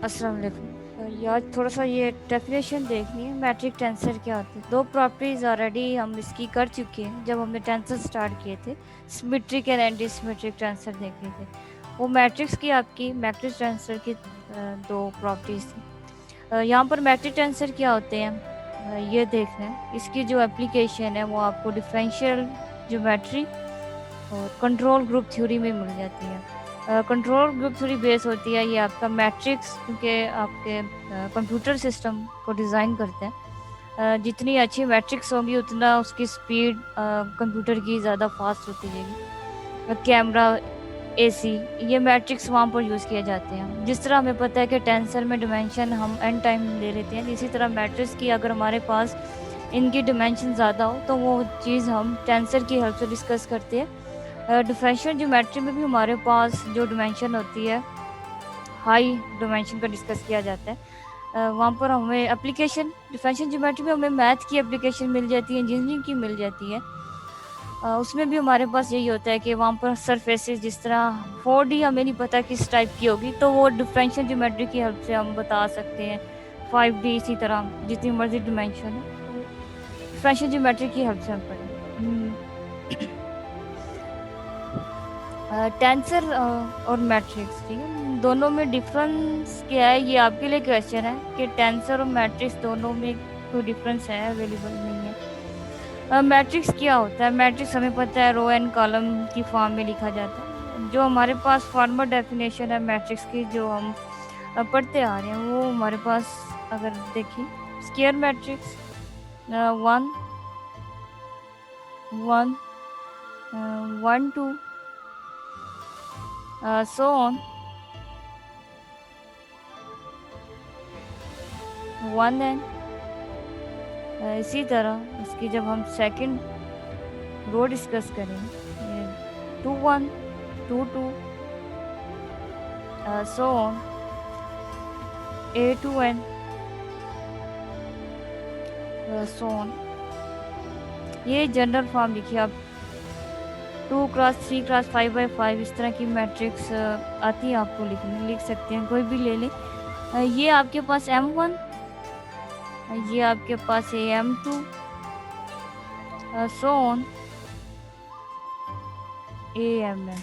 अस्सलाम वालेकुम। यार थोड़ा सा ये डेफिनेशन देखनी है, मैट्रिक टेंसर क्या होते हैं। दो प्रॉपर्टीज ऑलरेडी हम इसकी कर चुके हैं जब हमने टेंसर स्टार्ट किए थे। Symmetric and anti symmetric tensor देखे थे। वो मैट्रिक्स की आपकी मैट्रिक्स टेंसर की दो प्रॉपर्टीज थी। यहाँ पर मैट्रिक टेंसर क्या होते हैं, ये देखना है। इसकी जो एप्लीकेशन है वो आपको डिफरेंशियल ज्योमेट्री और कंट्रोल ग्रुप थ्योरी में मिल जाती है। कंट्रोल ग्रुप थ्योरी बेस होती है ये आपका मैट्रिक्स, क्योंकि आपके कंप्यूटर सिस्टम को डिज़ाइन करते हैं। जितनी अच्छी मैट्रिक्स होगी उतना उसकी स्पीड कंप्यूटर की ज़्यादा फास्ट होती जाएगी। कैमरा, एसी, ये मैट्रिक्स वहाँ पर यूज़ किए जाते हैं। जिस तरह हमें पता है कि टेंसर में डिमेंशन हम एन टाइम ले लेते हैं, इसी तरह मैट्रिक्स की अगर हमारे पास इनकी डिमेंशन ज़्यादा हो तो वो चीज़ हम टेंसर की हेल्प से डिस्कस करते हैं। डिफरेंशियल ज्योमेट्री में भी हमारे पास जो डिमेंशन होती है हाई डिमेंशन का डिस्कस किया जाता है। वहाँ पर हमें एप्लीकेशन डिफरेंशियल ज्योमेट्री में हमें मैथ की एप्लीकेशन मिल जाती है, इंजीनियरिंग की मिल जाती है। उसमें भी हमारे पास यही होता है कि वहाँ पर सरफेसेस जिस तरह 4D हमें नहीं पता किस टाइप की होगी, तो वो डिफरेंशियल ज्योमेट्री की हेल्प से हम बता सकते हैं। 5D इसी तरह जितनी मर्जी डिमेंशन है तो डिफरेंशियल ज्योमेट्री की हेल्प से हम पढ़ें। टेंसर और मैट्रिक्स, ठीक है, दोनों में डिफरेंस क्या है, ये आपके लिए क्वेश्चन है कि टेंसर और मैट्रिक्स दोनों में कोई डिफरेंस है, अवेलेबल नहीं है। मैट्रिक्स क्या होता है? मैट्रिक्स हमें पता है रो एंड कॉलम की फॉर्म में लिखा जाता है। जो हमारे पास फॉर्मल डेफिनेशन है मैट्रिक्स की, जो हम पढ़ते आ रहे हैं, वो हमारे पास अगर देखिए, square matrix 1 1 1 2 so on 1n। इसी तरह इसकी जब हम सेकंड रो डिस्कस करेंगे, 2 1 2 2 so on A2n so on. ये जनरल फॉर्म लिखिए आप। 2 × 3 × 5 × 5 इस तरह की मैट्रिक्स आती है, आपको लिखने लिख सकते हैं, कोई भी ले लें। ये आपके पास M1, ये आपके पास AM2 सो ऑन AMN।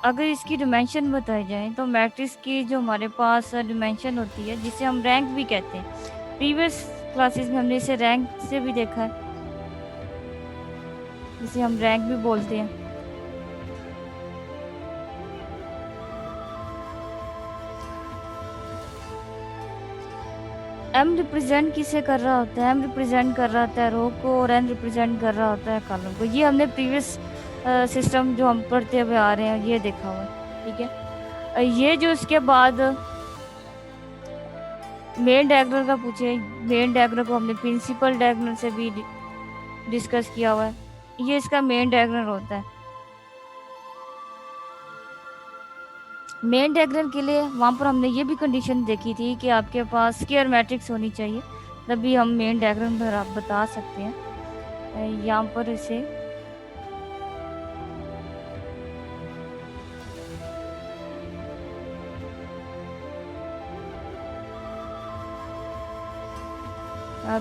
अगर इसकी डिमेंशन बताई जाए तो मैट्रिक्स की जो हमारे पास डिमेंशन होती है, जिसे हम रैंक भी कहते हैं, प्रीवियस क्लासेस में हमने इसे रैंक से भी देखा है, जिसे हम रैंक भी बोलते हैं। एम रिप्रेजेंट किसे कर रहा होता है? एम रिप्रेजेंट कर रहा होता है रो को, और एन रिप्रेजेंट कर रहा होता है कॉलम को। ये हमने प्रीवियस सिस्टम जो हम पढ़ते हुए आ रहे हैं ये देखा हुआ है, ठीक है। ये जो इसके बाद मेन डायग्राम का पूछे, मेन डायग्राम को हमने प्रिंसिपल डायग्राम से भी डिस्कस किया हुआ है। ये इसका मेन डायग्राम होता है। मेन डायग्राम के लिए वहाँ पर हमने ये भी कंडीशन देखी थी कि आपके पास स्क्वायर मैट्रिक्स होनी चाहिए, तभी हम मेन डायग्राम पर आप बता सकते हैं। यहाँ पर इसे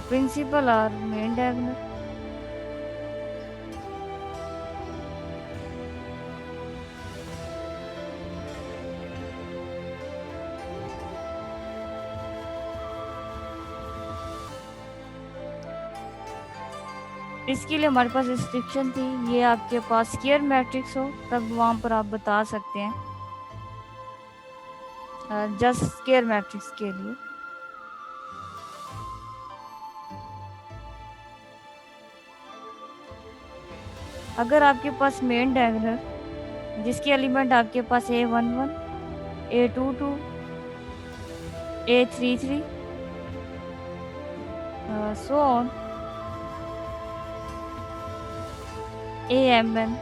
प्रिंसिपल और मेन डायग्राम। इसके लिए हमारे पास रिस्ट्रिक्शन थी, ये आपके पास स्क्वायर मैट्रिक्स हो तब वहाँ पर आप बता सकते हैं, जस्ट स्क्वायर मैट्रिक्स के लिए। अगर आपके पास मेन डायग्राम जिसके एलिमेंट आपके पास A11 A22 A33 so on AMN,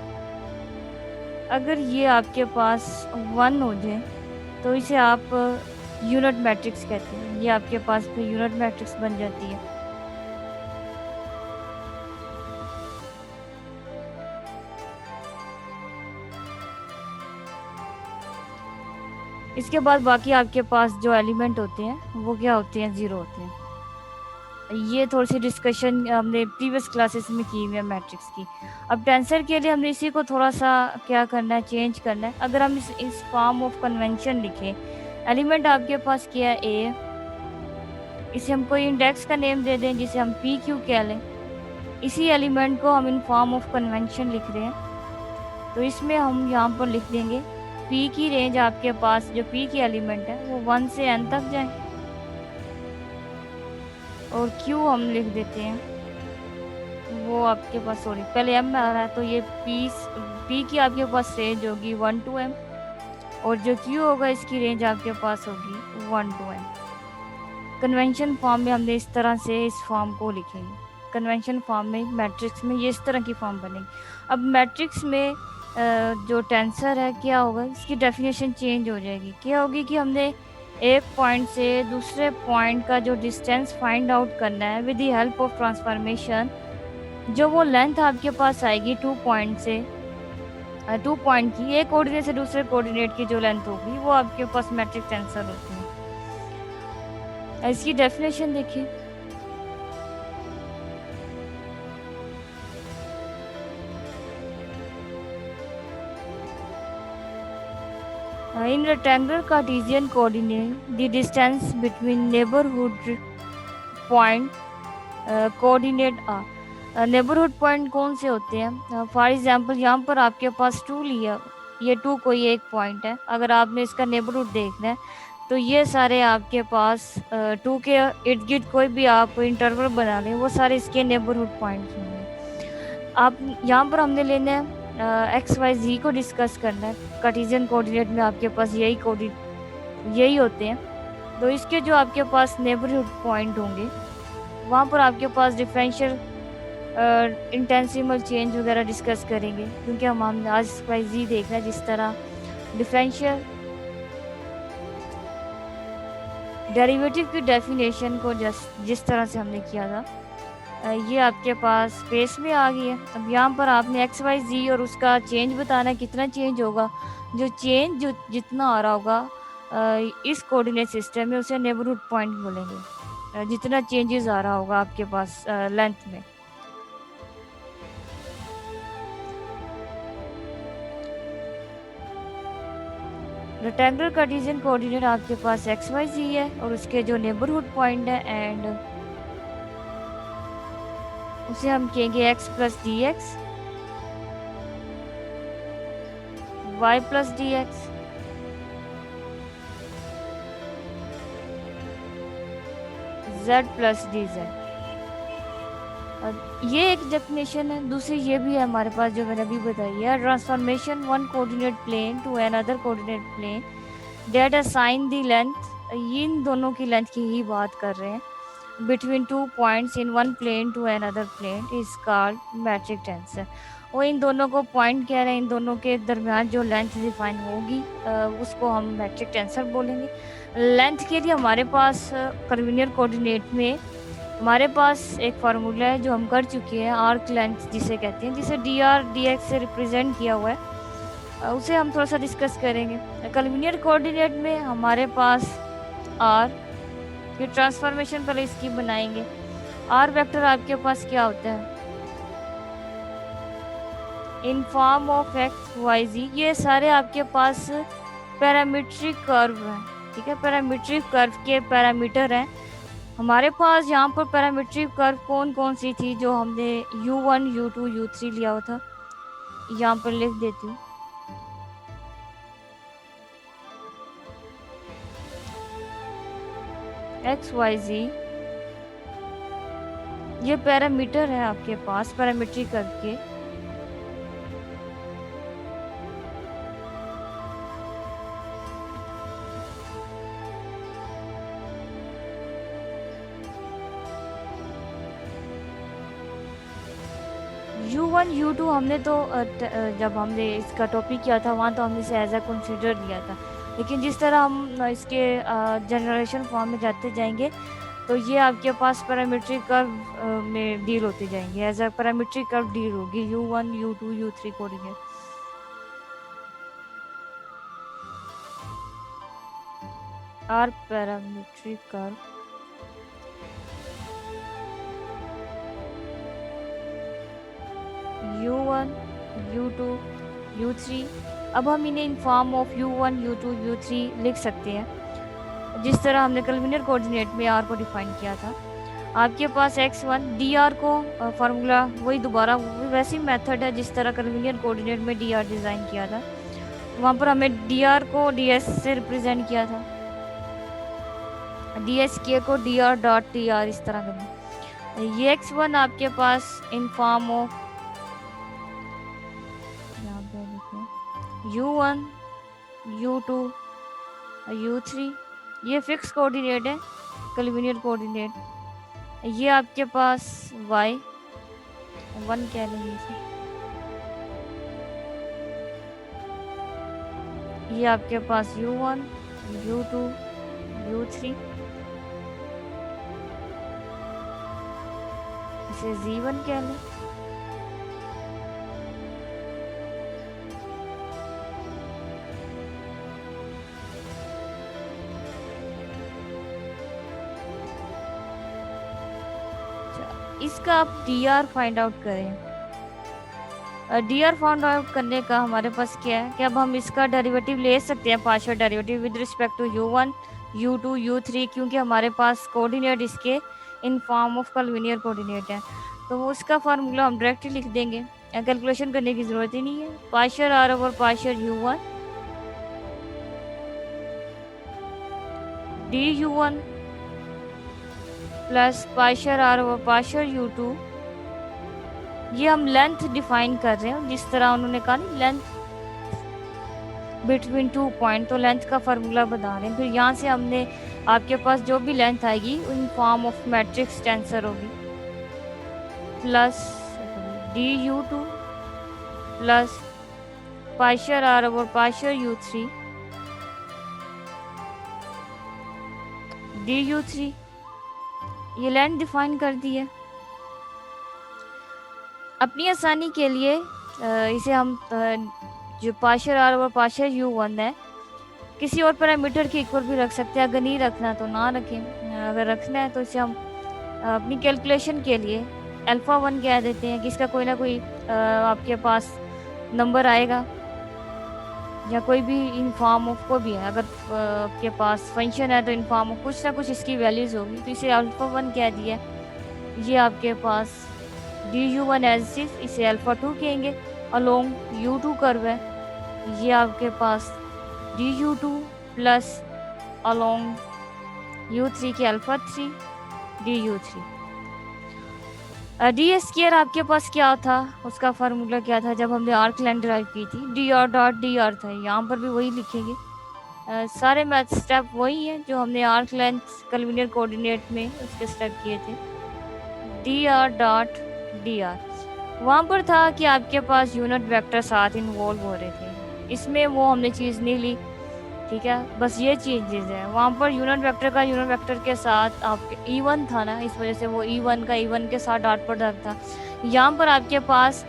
अगर ये आपके पास 1 हो जाए तो इसे आप यूनिट मैट्रिक्स कहते हैं। ये आपके पास फिर यूनिट मैट्रिक्स बन जाती है। इसके बाद बाकी आपके पास जो एलिमेंट होते हैं वो क्या होते हैं, ज़ीरो होते हैं। ये थोड़ी सी डिस्कशन हमने प्रीवियस क्लासेस में की हुई है मैट्रिक्स की। अब टेंसर के लिए हमने इसी को थोड़ा सा क्या करना है, चेंज करना है। अगर हम इस फॉर्म ऑफ कन्वेंशन लिखें, एलिमेंट आपके पास क्या है, ए, इसे हम कोई इंडेक्स का नेम दे दें जिसे हम पी क्यू कह लें। इसी एलिमेंट को हम इन फॉर्म ऑफ कन्वेंशन लिख रहे हैं, तो इसमें हम यहाँ पर लिख देंगे पी की रेंज आपके पास जो पी की एलिमेंट है वो 1 से n तक जाए, और क्यू हम लिख देते हैं वो आपके पास, सॉरी पहले एम आ रहा है तो ये पी की आपके पास रेंज होगी 1 to m, और जो क्यू होगा इसकी रेंज आपके पास होगी 1 to m। कन्वेंशन फॉर्म में हमने इस तरह से इस फॉर्म को लिखेंगे। कन्वेंशन फॉर्म में मैट्रिक्स में ये इस तरह की फॉर्म बनेगी। अब मैट्रिक्स में जो टेंसर है क्या होगा, इसकी डेफिनेशन चेंज हो जाएगी। क्या होगी कि हमने एक पॉइंट से दूसरे पॉइंट का जो डिस्टेंस फाइंड आउट करना है with the help of transformation, जो वो लेंथ आपके पास आएगी 2 पॉइंट से 2 पॉइंट की, एक कोऑर्डिनेट से दूसरे कोऑर्डिनेट की जो लेंथ होगी वो आपके पास मैट्रिक्स टेंसर होती है। इसकी डेफिनेशन देखिए, in rectangular Cartesian coordinate, the distance between neighborhood point coordinate are। Neighbourhood point कौन से होते हैं, फॉर एग्जांपल यहाँ पर आपके पास 2 लिया, ये 2 कोई एक पॉइंट है। अगर आपने इसका नेबरहुड देखना है तो ये सारे आपके पास 2 के इर्द गिर्द कोई भी आप इंटरवल बना लें वो सारे इसके नेबरहुड पॉइंट्स होंगे। आप यहाँ पर हमने लेना है एक्स वाई जी को डिस्कस करना है। कार्टेशियन कोऑर्डिनेट में आपके पास यही होते हैं, तो इसके जो आपके पास नेबरहुड पॉइंट होंगे वहाँ पर आपके पास डिफरेंशियल इंटेंसिमल चेंज वगैरह डिस्कस करेंगे, क्योंकि हम आज एक्स वाई जी देखना है। जिस तरह डिफरेंशियल डेरिवेटिव की डेफिनेशन को जिस तरह से हमने किया था, ये आपके पास स्पेस में आ गई है। अब यहाँ पर आपने एक्स वाई जी और उसका चेंज बताना है, कितना चेंज होगा। जो जितना आ रहा होगा इस कोऑर्डिनेट सिस्टम में उसे नेबरहुड पॉइंट बोलेंगे, जितना चेंजेस आ रहा होगा आपके पास लेंथ में। रेक्टेंगुलर कार्टेशियन कोऑर्डिनेट आपके पास एक्स वाई जी है और उसके जो नेबरहुड पॉइंट है, एंड उसे हम कहेंगे x plus D X, Y plus D X, z plus D Z. ये एक डेफिनेशन है। दूसरी ये भी है हमारे पास जो मैंने अभी बताई है, transformation one coordinate plane to another coordinate plane that assign the length. इन दोनों की लेंथ की ही बात कर रहे हैं। Between 2 points in one plane to another plane is called metric tensor. वो इन दोनों को पॉइंट कह रहे हैं, इन दोनों के दरमियान जो लेंथ डिफाइन होगी उसको हम मैट्रिक टेंसर बोलेंगे। लेंथ के लिए हमारे पास कर्वीलिनियर कोऑर्डिनेट में हमारे पास एक फार्मूला है जो हम कर चुके हैं, आर्क लेंथ जिसे कहते हैं, जिसे डी आर डी एक्स से रिप्रेजेंट किया हुआ है। उसे हम थोड़ा सा डिस्कस करेंगे। कर्वीलिनियर कोऑर्डिनेट में हमारे पास आर, फिर ट्रांसफॉर्मेशन पहले इसकी बनाएंगे। आर वेक्टर आपके पास क्या होता है, in form of X Y Z. ये सारे आपके पास पैरामीट्रिक कर्व हैं, ठीक है। पैरामीट्रिक कर्व के पैरामीटर हैं हमारे पास। यहाँ पर पैरामीट्रिक कर्व कौन कौन सी थी जो हमने u1 u2 u3 लिया हुआ था, यहाँ पर लिख देती हूँ। एक्स वाई जी ये पैरामीटर है आपके पास पैरामीट्रिक कर्व के। u1 u2 हमने तो जब हमने इसका टॉपिक किया था वहाँ तो हमने इसे एज अ कंसीडर लिया था, लेकिन जिस तरह हम इसके जनरेशन फॉर्म में जाते जाएंगे तो ये आपके पास पैरामीट्रिक कर्व में डील होते जाएंगे, as a parametric curve deal होगी u1 u2 u3 coordinate. Are parametric curve u1 u2 u3। अब हम इन्हें इन form of u1 u2 u3 लिख सकते हैं जिस तरह हमने कलविनर कोऑर्डिनेट में r को डिफाइन किया था। आपके पास x1 dr को फार्मूला वही दोबारा वैसी मेथड है जिस तरह कलविनर कोऑर्डिनेट में dr डिज़ाइन किया था। वहाँ पर हमें dr को ds से रिप्रेजेंट किया था, ds के को dr डॉट dr इस तरह करना। ये x1 आपके पास इन form of u1 u2 u3, ये फिक्स कोऑर्डिनेट है कलविनियर कोऑर्डिनेट। ये आपके पास y 1 कह लेंगे इसे, ये आपके पास u1 u2 u3, इसे z1 कह लें। इसका आप dr फाइंड आउट करें। dr फाइंड आउट करने का हमारे पास क्या है कि अब हम इसका डेरिवेटिव ले सकते हैं, partial derivative with respect to u1 u2 u3, क्योंकि हमारे पास कोऑर्डिनेट इसके in form of curvilinear coordinate है। तो उसका फार्मूला हम डायरेक्टली लिख देंगे, कैलकुलेशन करने की ज़रूरत ही नहीं है। Partial r over partial u1 du1 plus partial r over partial u2। ये हम लेंथ डिफाइन कर रहे हैं, जिस तरह उन्होंने कहा ना लेंथ बिटवीन 2 पॉइंट, तो लेंथ का फार्मूला बता रहे हैं। फिर यहाँ से हमने आपके पास जो भी लेंथ आएगी in form of matrix tensor होगी, plus du2 plus partial r over partial u3 du3। ये लेंथ डिफाइन कर दी है। अपनी आसानी के लिए इसे हम जो partial r over partial u1 है किसी और पैरामीटर के इक्वल भी रख सकते हैं, अगर नहीं रखना तो ना रखें। अगर रखना है तो इसे हम अपनी कैलकुलेशन के लिए अल्फ़ा 1 कह देते हैं कि इसका कोई ना कोई आपके पास नंबर आएगा या कोई भी इन फॉर्म ऑफ को भी है। अगर आपके पास फंक्शन है तो इन फॉर्म ऑफ कुछ ना कुछ इसकी वैल्यूज़ होगी, तो इसे अल्फ़ा 1 कह दिया। ये आपके पास du1 एज इसे अल्फ़ा 2 कहेंगे, अलोंग u2 कर्व है। ये आपके पास du2 प्लस अलोंग u3 के अल्फ़ा 3 du3। डी स्क्वायर आपके पास क्या था, उसका फार्मूला क्या था जब हमने आर्क लेंथ ड्राइव की थी, dr डॉट dr था। यहाँ पर भी वही लिखेंगे, सारे मैथ स्टेप वही हैं जो हमने आर्क लेंथ कलविनियर कोऑर्डिनेट में उसके स्टेप किए थे। dr डॉट dr वहाँ पर था कि आपके पास यूनिट वेक्टर साथ इन्वॉल्व हो रहे थे, इसमें वो हमने चीज़ नहीं ली, ठीक है। बस ये चीज़ है, वहाँ पर यूनिट वेक्टर का यूनिट वेक्टर के साथ आपके E1 था ना, इस वजह से वो E1 का E1 के साथ डॉट प्रोडक्ट था। यहाँ पर आपके पास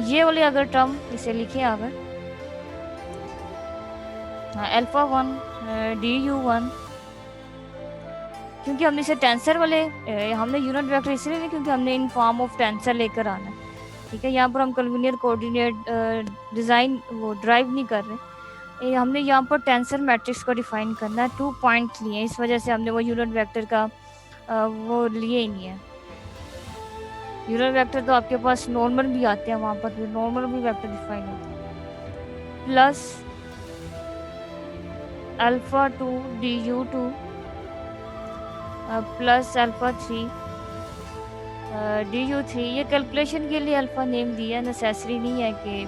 ये वाले अगर टर्म इसे लिखे अगर अल्फ़ा 1 du1, क्योंकि हमने इसे टेंसर वाले हमने यूनिट वेक्टर इसलिए नहीं क्योंकि हमने इन फॉर्म ऑफ टेंसर लेकर आना है, ठीक है। यहाँ पर हम कलविनियर कोऑर्डिनेट डिज़ाइन वो ड्राइव नहीं कर रहे, हमने यहाँ पर टेंसर मैट्रिक्स को डिफाइन करना है। 2 पॉइंट लिए, इस वजह से हमने वो यूनिट वेक्टर का वो लिए ही नहीं है। यूनिट वेक्टर तो आपके पास नॉर्मल भी आते हैं, वहाँ पर भी नॉर्मल भी वेक्टर डिफाइन होते हैं। Plus alpha 2 du2 plus alpha 3 du3। ये कैलकुलेशन के लिए अल्फ़ा नेम दिया, नेसेसरी नहीं है कि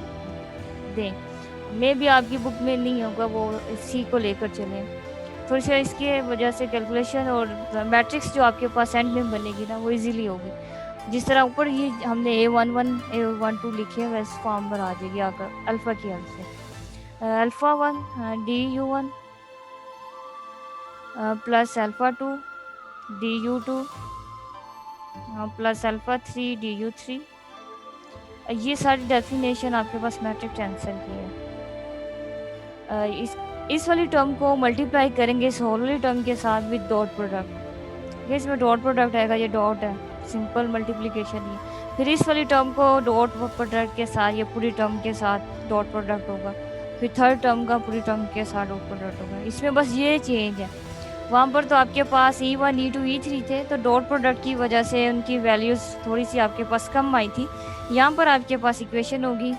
दें, मे भी आपकी बुक में नहीं होगा, वो इसी को लेकर चलें। थोड़ी सी इसके वजह से कैलकुलेशन और मैट्रिक्स जो आपके पास एंड में बनेगी ना वो इजीली होगी। जिस तरह ऊपर ये हमने A11 A12 लिखे हैं वैसे फॉर्म पर आ जाएगी आकर अल्फ़ा की हेल्प से। Alpha 1 du1 plus alpha 2 du2 plus alpha 3 du3। ये सारी डेफिनेशन आपके पास मैट्रिक्स टेंसर की है। इस वाली टर्म को मल्टीप्लाई करेंगे इस होल वाली टर्म के साथ विद डॉट प्रोडक्ट। ये इसमें डॉट प्रोडक्ट आएगा, ये डॉट है, सिंपल मल्टीप्लिकेशन ही। फिर इस वाली टर्म को डॉट प्रोडक्ट के साथ, ये पूरी टर्म के साथ डॉट प्रोडक्ट होगा। फिर थर्ड टर्म का पूरी टर्म के साथ डॉट प्रोडक्ट होगा। इसमें बस ये चेंज है, वहाँ पर तो आपके पास E1 E2 E3 थे, तो डॉट प्रोडक्ट की वजह से उनकी वैल्यूज़ थोड़ी सी आपके पास कम आई थी। यहाँ पर आपके पास इक्वेशन होगी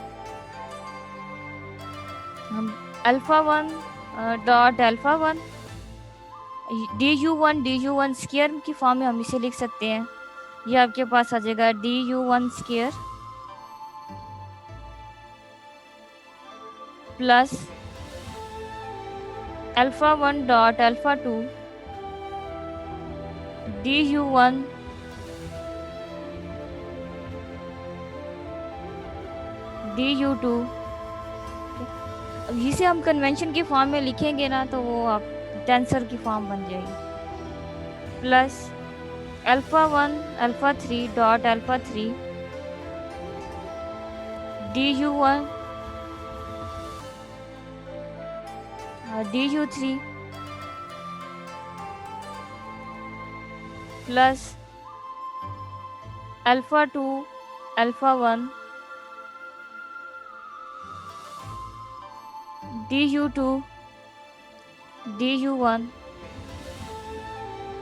हम α1 डॉट α1 du1 स्क्वायर की फॉर्म में हम इसे लिख सकते हैं। ये आपके पास आ जाएगा du1 square plus α1 dot α2 du1 du2। अब इसे हम कन्वेंशन की फॉर्म में लिखेंगे ना, तो वो आप टेंसर की फॉर्म बन जाएगी। Plus α1 α3 dot α3 du1 du3 plus α2 α1 du2 du1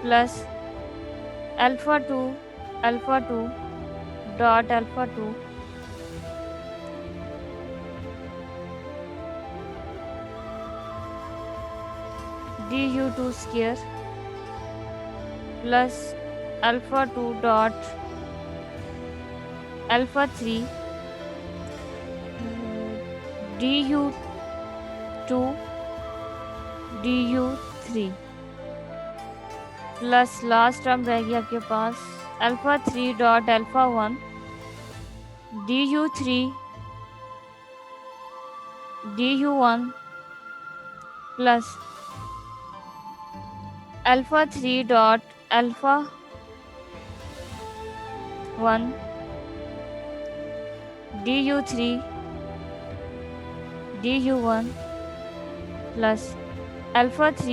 plus α2 α2 dot α2 du2 square plus α2 dot α3 du2 du3 plus last term रहेगी आपके पास α3 dot α1 du3 du1 plus α3 dot α1 du3 du1 plus α3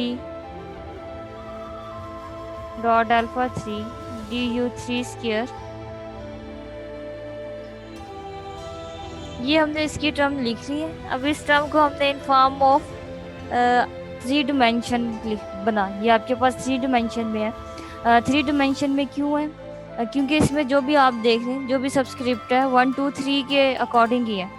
dot α3 du3 square. ये हमने इसकी term लिख ली है। अब इस टर्म को हमने इन फॉर्म ऑफ 3 डिमेंशन बना, ये आपके पास 3 डिमेंशन में है। 3 डिमेंशन में क्यों है? क्योंकि इसमें जो भी आप देख रहे हैं, जो भी सबस्क्रिप्ट है 1 2 3 के अकॉर्डिंग ही है,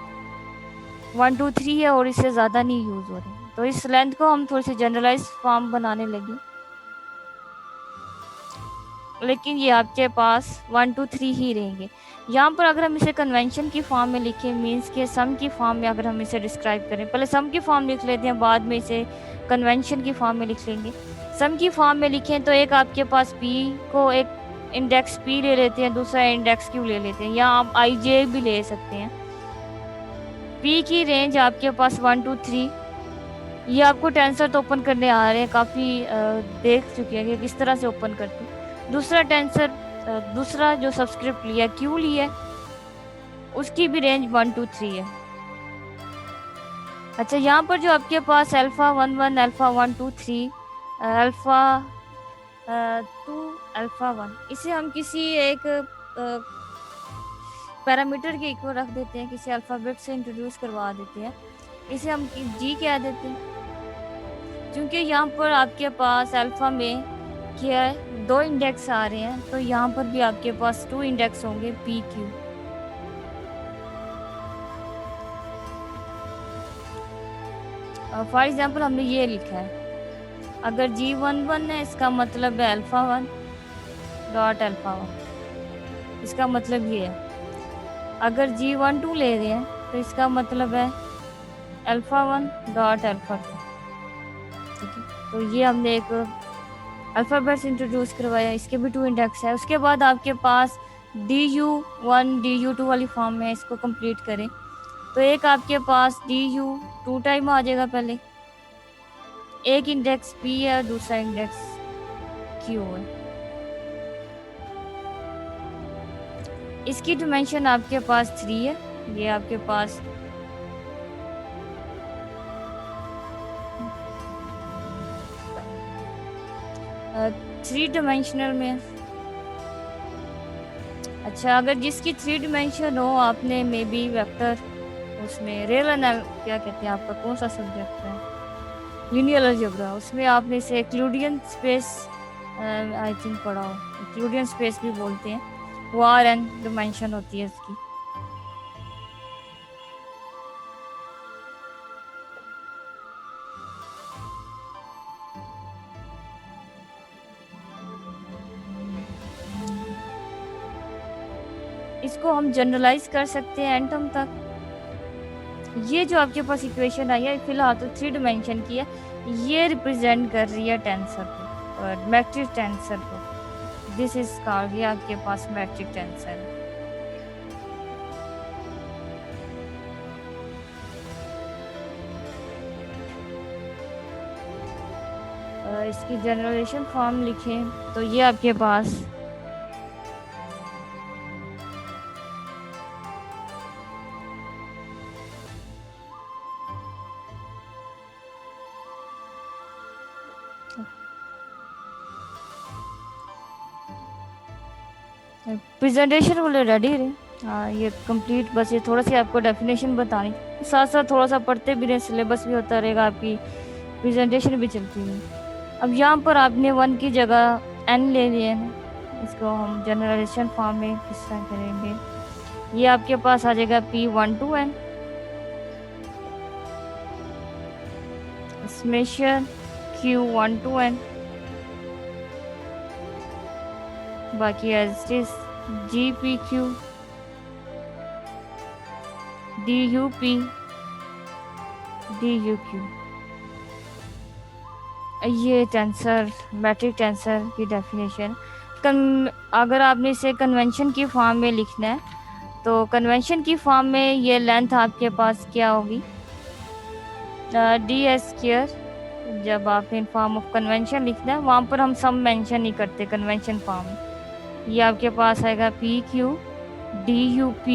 1 2 3 है और इससे ज़्यादा नहीं यूज़ हो रहे। तो इस लेंथ को हम थोड़ी सी जनरलाइज फॉर्म बनाने लगे, लेकिन ये आपके पास 1 2 3 ही रहेंगे। यहाँ पर अगर हम इसे कन्वेंशन की फॉर्म में लिखें, मीन्स के सम की फॉर्म में अगर हम इसे डिस्क्राइब करें, पहले सम की फॉर्म लिख लेते हैं, बाद में इसे कन्वेंशन की फॉर्म में लिख लेंगे। सम की फॉर्म में लिखें तो एक आपके पास p को एक इंडेक्स p ले लेते हैं, दूसरा इंडेक्स q ले लेते हैं, या आप ij भी ले सकते हैं। p की रेंज आपके पास 1 2 3। ये आपको टेंसर तो ओपन करने आ रहे हैं, काफ़ी देख चुके हैं कि किस तरह से ओपन करते हैं। दूसरा टेंसर, दूसरा जो सबस्क्रिप्ट लिया क्यू लिया, उसकी भी रेंज 1 2 3 है। अच्छा, यहाँ पर जो आपके पास α1 1 α1 2 3 α2 α1, इसे हम किसी एक पैरामीटर के इक्वल रख देते हैं, किसी अल्फ़ाबेट से इंट्रोड्यूस करवा देते हैं, इसे हम जी कह देते हैं। क्योंकि यहाँ पर आपके पास अल्फ़ा में क्या है, 2 इंडेक्स आ रहे हैं, तो यहाँ पर भी आपके पास 2 इंडेक्स होंगे पी क्यू। फॉर एग्जांपल हमने ये लिखा है, अगर G11 है इसका मतलब है α1 डॉट α1, इसका मतलब ये है। अगर G12 ले रहे हैं तो इसका मतलब है α1 डॉट α2, ठीक है। तो ये हमने एक अल्फ़ाबेट्स इंट्रोड्यूस करवाया, इसके भी 2 इंडेक्स है। उसके बाद आपके पास du1 du2 वाली फॉर्म में इसको कंप्लीट करें तो एक आपके पास du2 टाइम आ जाएगा, पहले एक इंडेक्स p है, दूसरा इंडेक्स q है। इसकी डिमेंशन आपके पास 3 है। ये आपके पास 3 डिमेंशनल में। अच्छा, अगर जिसकी 3 डिमेंशन हो, आपने मे बी वेक्टर उसमें क्या कहते हैं, आपका कौन सा सब्जेक्ट है, लीनियर अलजेब्रा, उसमें आपने से यूक्लिडियन स्पेस आई थिंक पढ़ा हो, यूक्लिडियन स्पेस भी बोलते हैं, वो Rn डिमेंशन होती है इसकी। इसको हम जनरलाइज कर सकते हैं एंटम तक। ये जो आपके पास इक्वेशन आई है फिलहाल तो 3 डिमेंशन की है, ये रिप्रेजेंट कर रही है टेंसर को और मैट्रिक्स टेंसर को। दिस इज कॉल्ड, ये आपके पास मैट्रिक्स टेंसर है। इसकी जनरलाइजेशन फॉर्म लिखें तो ये आपके पास प्रेजेंटेशन बोले रेडी रहे। हाँ, ये कंप्लीट, बस ये थोड़ा सी आपको डेफिनेशन बतानी, साथ साथ थोड़ा सा पढ़ते भी रहे, सिलेबस भी होता रहेगा, आपकी प्रेजेंटेशन भी चलती है। अब यहाँ पर आपने 1 की जगह n ले लिए हैं, इसको हम जनरलाइजेशन फॉर्म में किस तरह करेंगे, ये आपके पास आ जाएगा P1 to n summation Q1 to n, बाकी as it is GPQ DUP DUQ। ये टेंसर, मैट्रिक टेंसर की डेफिनेशन। अगर आपने इसे कन्वेंशन की फॉर्म में लिखना है तो कन्वेंशन की फॉर्म में ये लेंथ आपके पास क्या होगी, ds²। जब आप इन फॉर्म ऑफ कन्वेंशन लिखना है वहाँ पर हम सम मेंशन नहीं करते कन्वेंशन फॉर्म में। ये आपके पास आएगा PQ DUP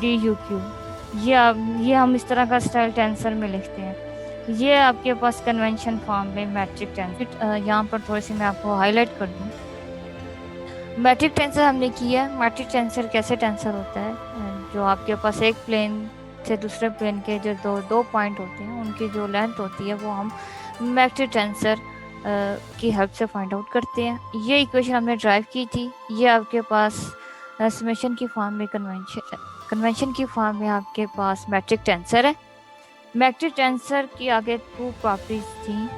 DUQ। ये हम इस तरह का स्टाइल टेंसर में लिखते हैं। ये आपके पास कन्वेंशन फॉर्म में मैट्रिक टेंसर। यहाँ पर थोड़ी सी मैं आपको हाईलाइट कर दूँ, मैट्रिक टेंसर हमने किया है। मैट्रिक टेंसर कैसे टेंसर होता है, जो आपके पास एक प्लेन से दूसरे प्लेन के जो दो पॉइंट होते हैं उनकी जो लेंथ होती है वो हम मैट्रिक टेंसर की हेल्प से फाइंड आउट करते हैं। ये इक्वेशन हमने ड्राइव की थी। ये आपके पास समेशन की फॉर्म में कन्वेंशन की फॉर्म में आपके पास मैट्रिक टेंसर है। मैट्रिक टेंसर की आगे 2 प्रॉपर्टीज थी,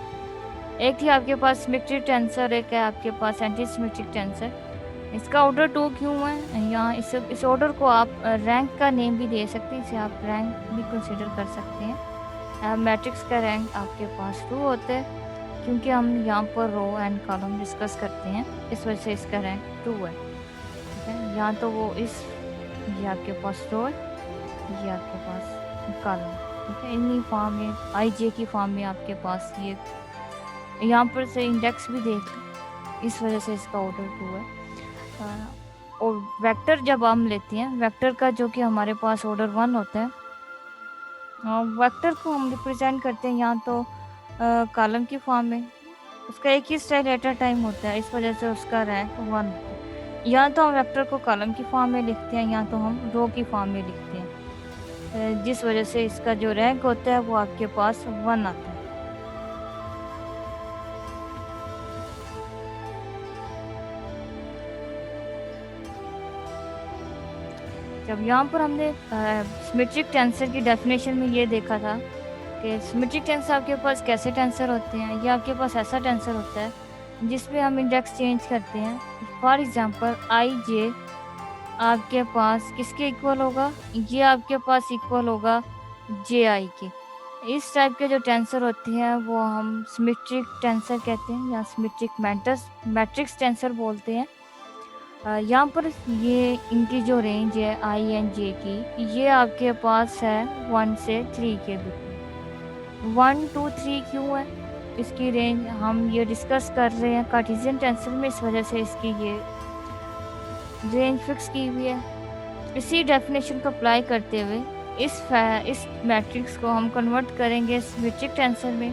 एक थी आपके पास सिमेट्रिक टेंसर, एक है आपके पास एंटी सिमेट्रिक टेंसर। इसका ऑर्डर 2 क्यों है, यहाँ इस ऑर्डर को आप रैंक का नेम भी दे सकते हैं, इसे आप रैंक भी कंसिडर कर सकते हैं। मैट्रिक्स का रैंक आपके पास 2 होता है क्योंकि हम यहाँ पर रो एंड कॉलम डिस्कस करते हैं, इस वजह से इसका रैंक 2 है। ठीक है, यहाँ तो वो ये आपके पास रो है, ये आपके पास कॉलम। ठीक है, इन्हीं फॉर्म में IJ की फॉर्म में आपके पास ये यहाँ पर से इंडेक्स भी देख लें, इस वजह से इसका ऑर्डर 2 है। और वेक्टर जब हम लेते हैं, वेक्टर का जो कि हमारे पास ऑर्डर 1 होता है, वेक्टर को हम रिप्रेजेंट करते हैं यहाँ तो कॉलम की फॉर्म में, उसका एक ही स्टाइल एट अ टाइम होता है, इस वजह से उसका रैंक 1 होता है। यहाँ तो हम वेक्टर को कॉलम की फॉर्म में लिखते हैं, यहाँ तो हम रो की फॉर्म में लिखते हैं, जिस वजह से इसका जो रैंक होता है वो आपके पास 1 आता है। जब यहाँ पर हमने सिमेट्रिक टेंसर की डेफिनेशन में ये देखा था कि सिमेट्रिक टेंसर आपके पास कैसे टेंसर होते हैं, ये आपके पास ऐसा टेंसर होता है जिसमें हम इंडेक्स चेंज करते हैं। फॉर एग्जांपल IJ आपके पास किसके इक्वल होगा, ये आपके पास इक्वल होगा JI के। इस टाइप के जो टेंसर होते हैं वो हम सिमेट्रिक टेंसर कहते हैं या सिमेट्रिक मैट्रिक्स टेंसर बोलते हैं। यहाँ पर ये इनकी जो रेंज है I and J की, ये आपके पास है 1 से 3 के बीच। 1 2 3 क्यों है, इसकी रेंज हम ये डिस्कस कर रहे हैं कार्टेशियन टेंसर में, इस वजह से इसकी ये रेंज फिक्स की हुई है। इसी डेफिनेशन को अप्लाई करते हुए इस मैट्रिक्स को हम कन्वर्ट करेंगे सिमेट्रिक टेंसर में।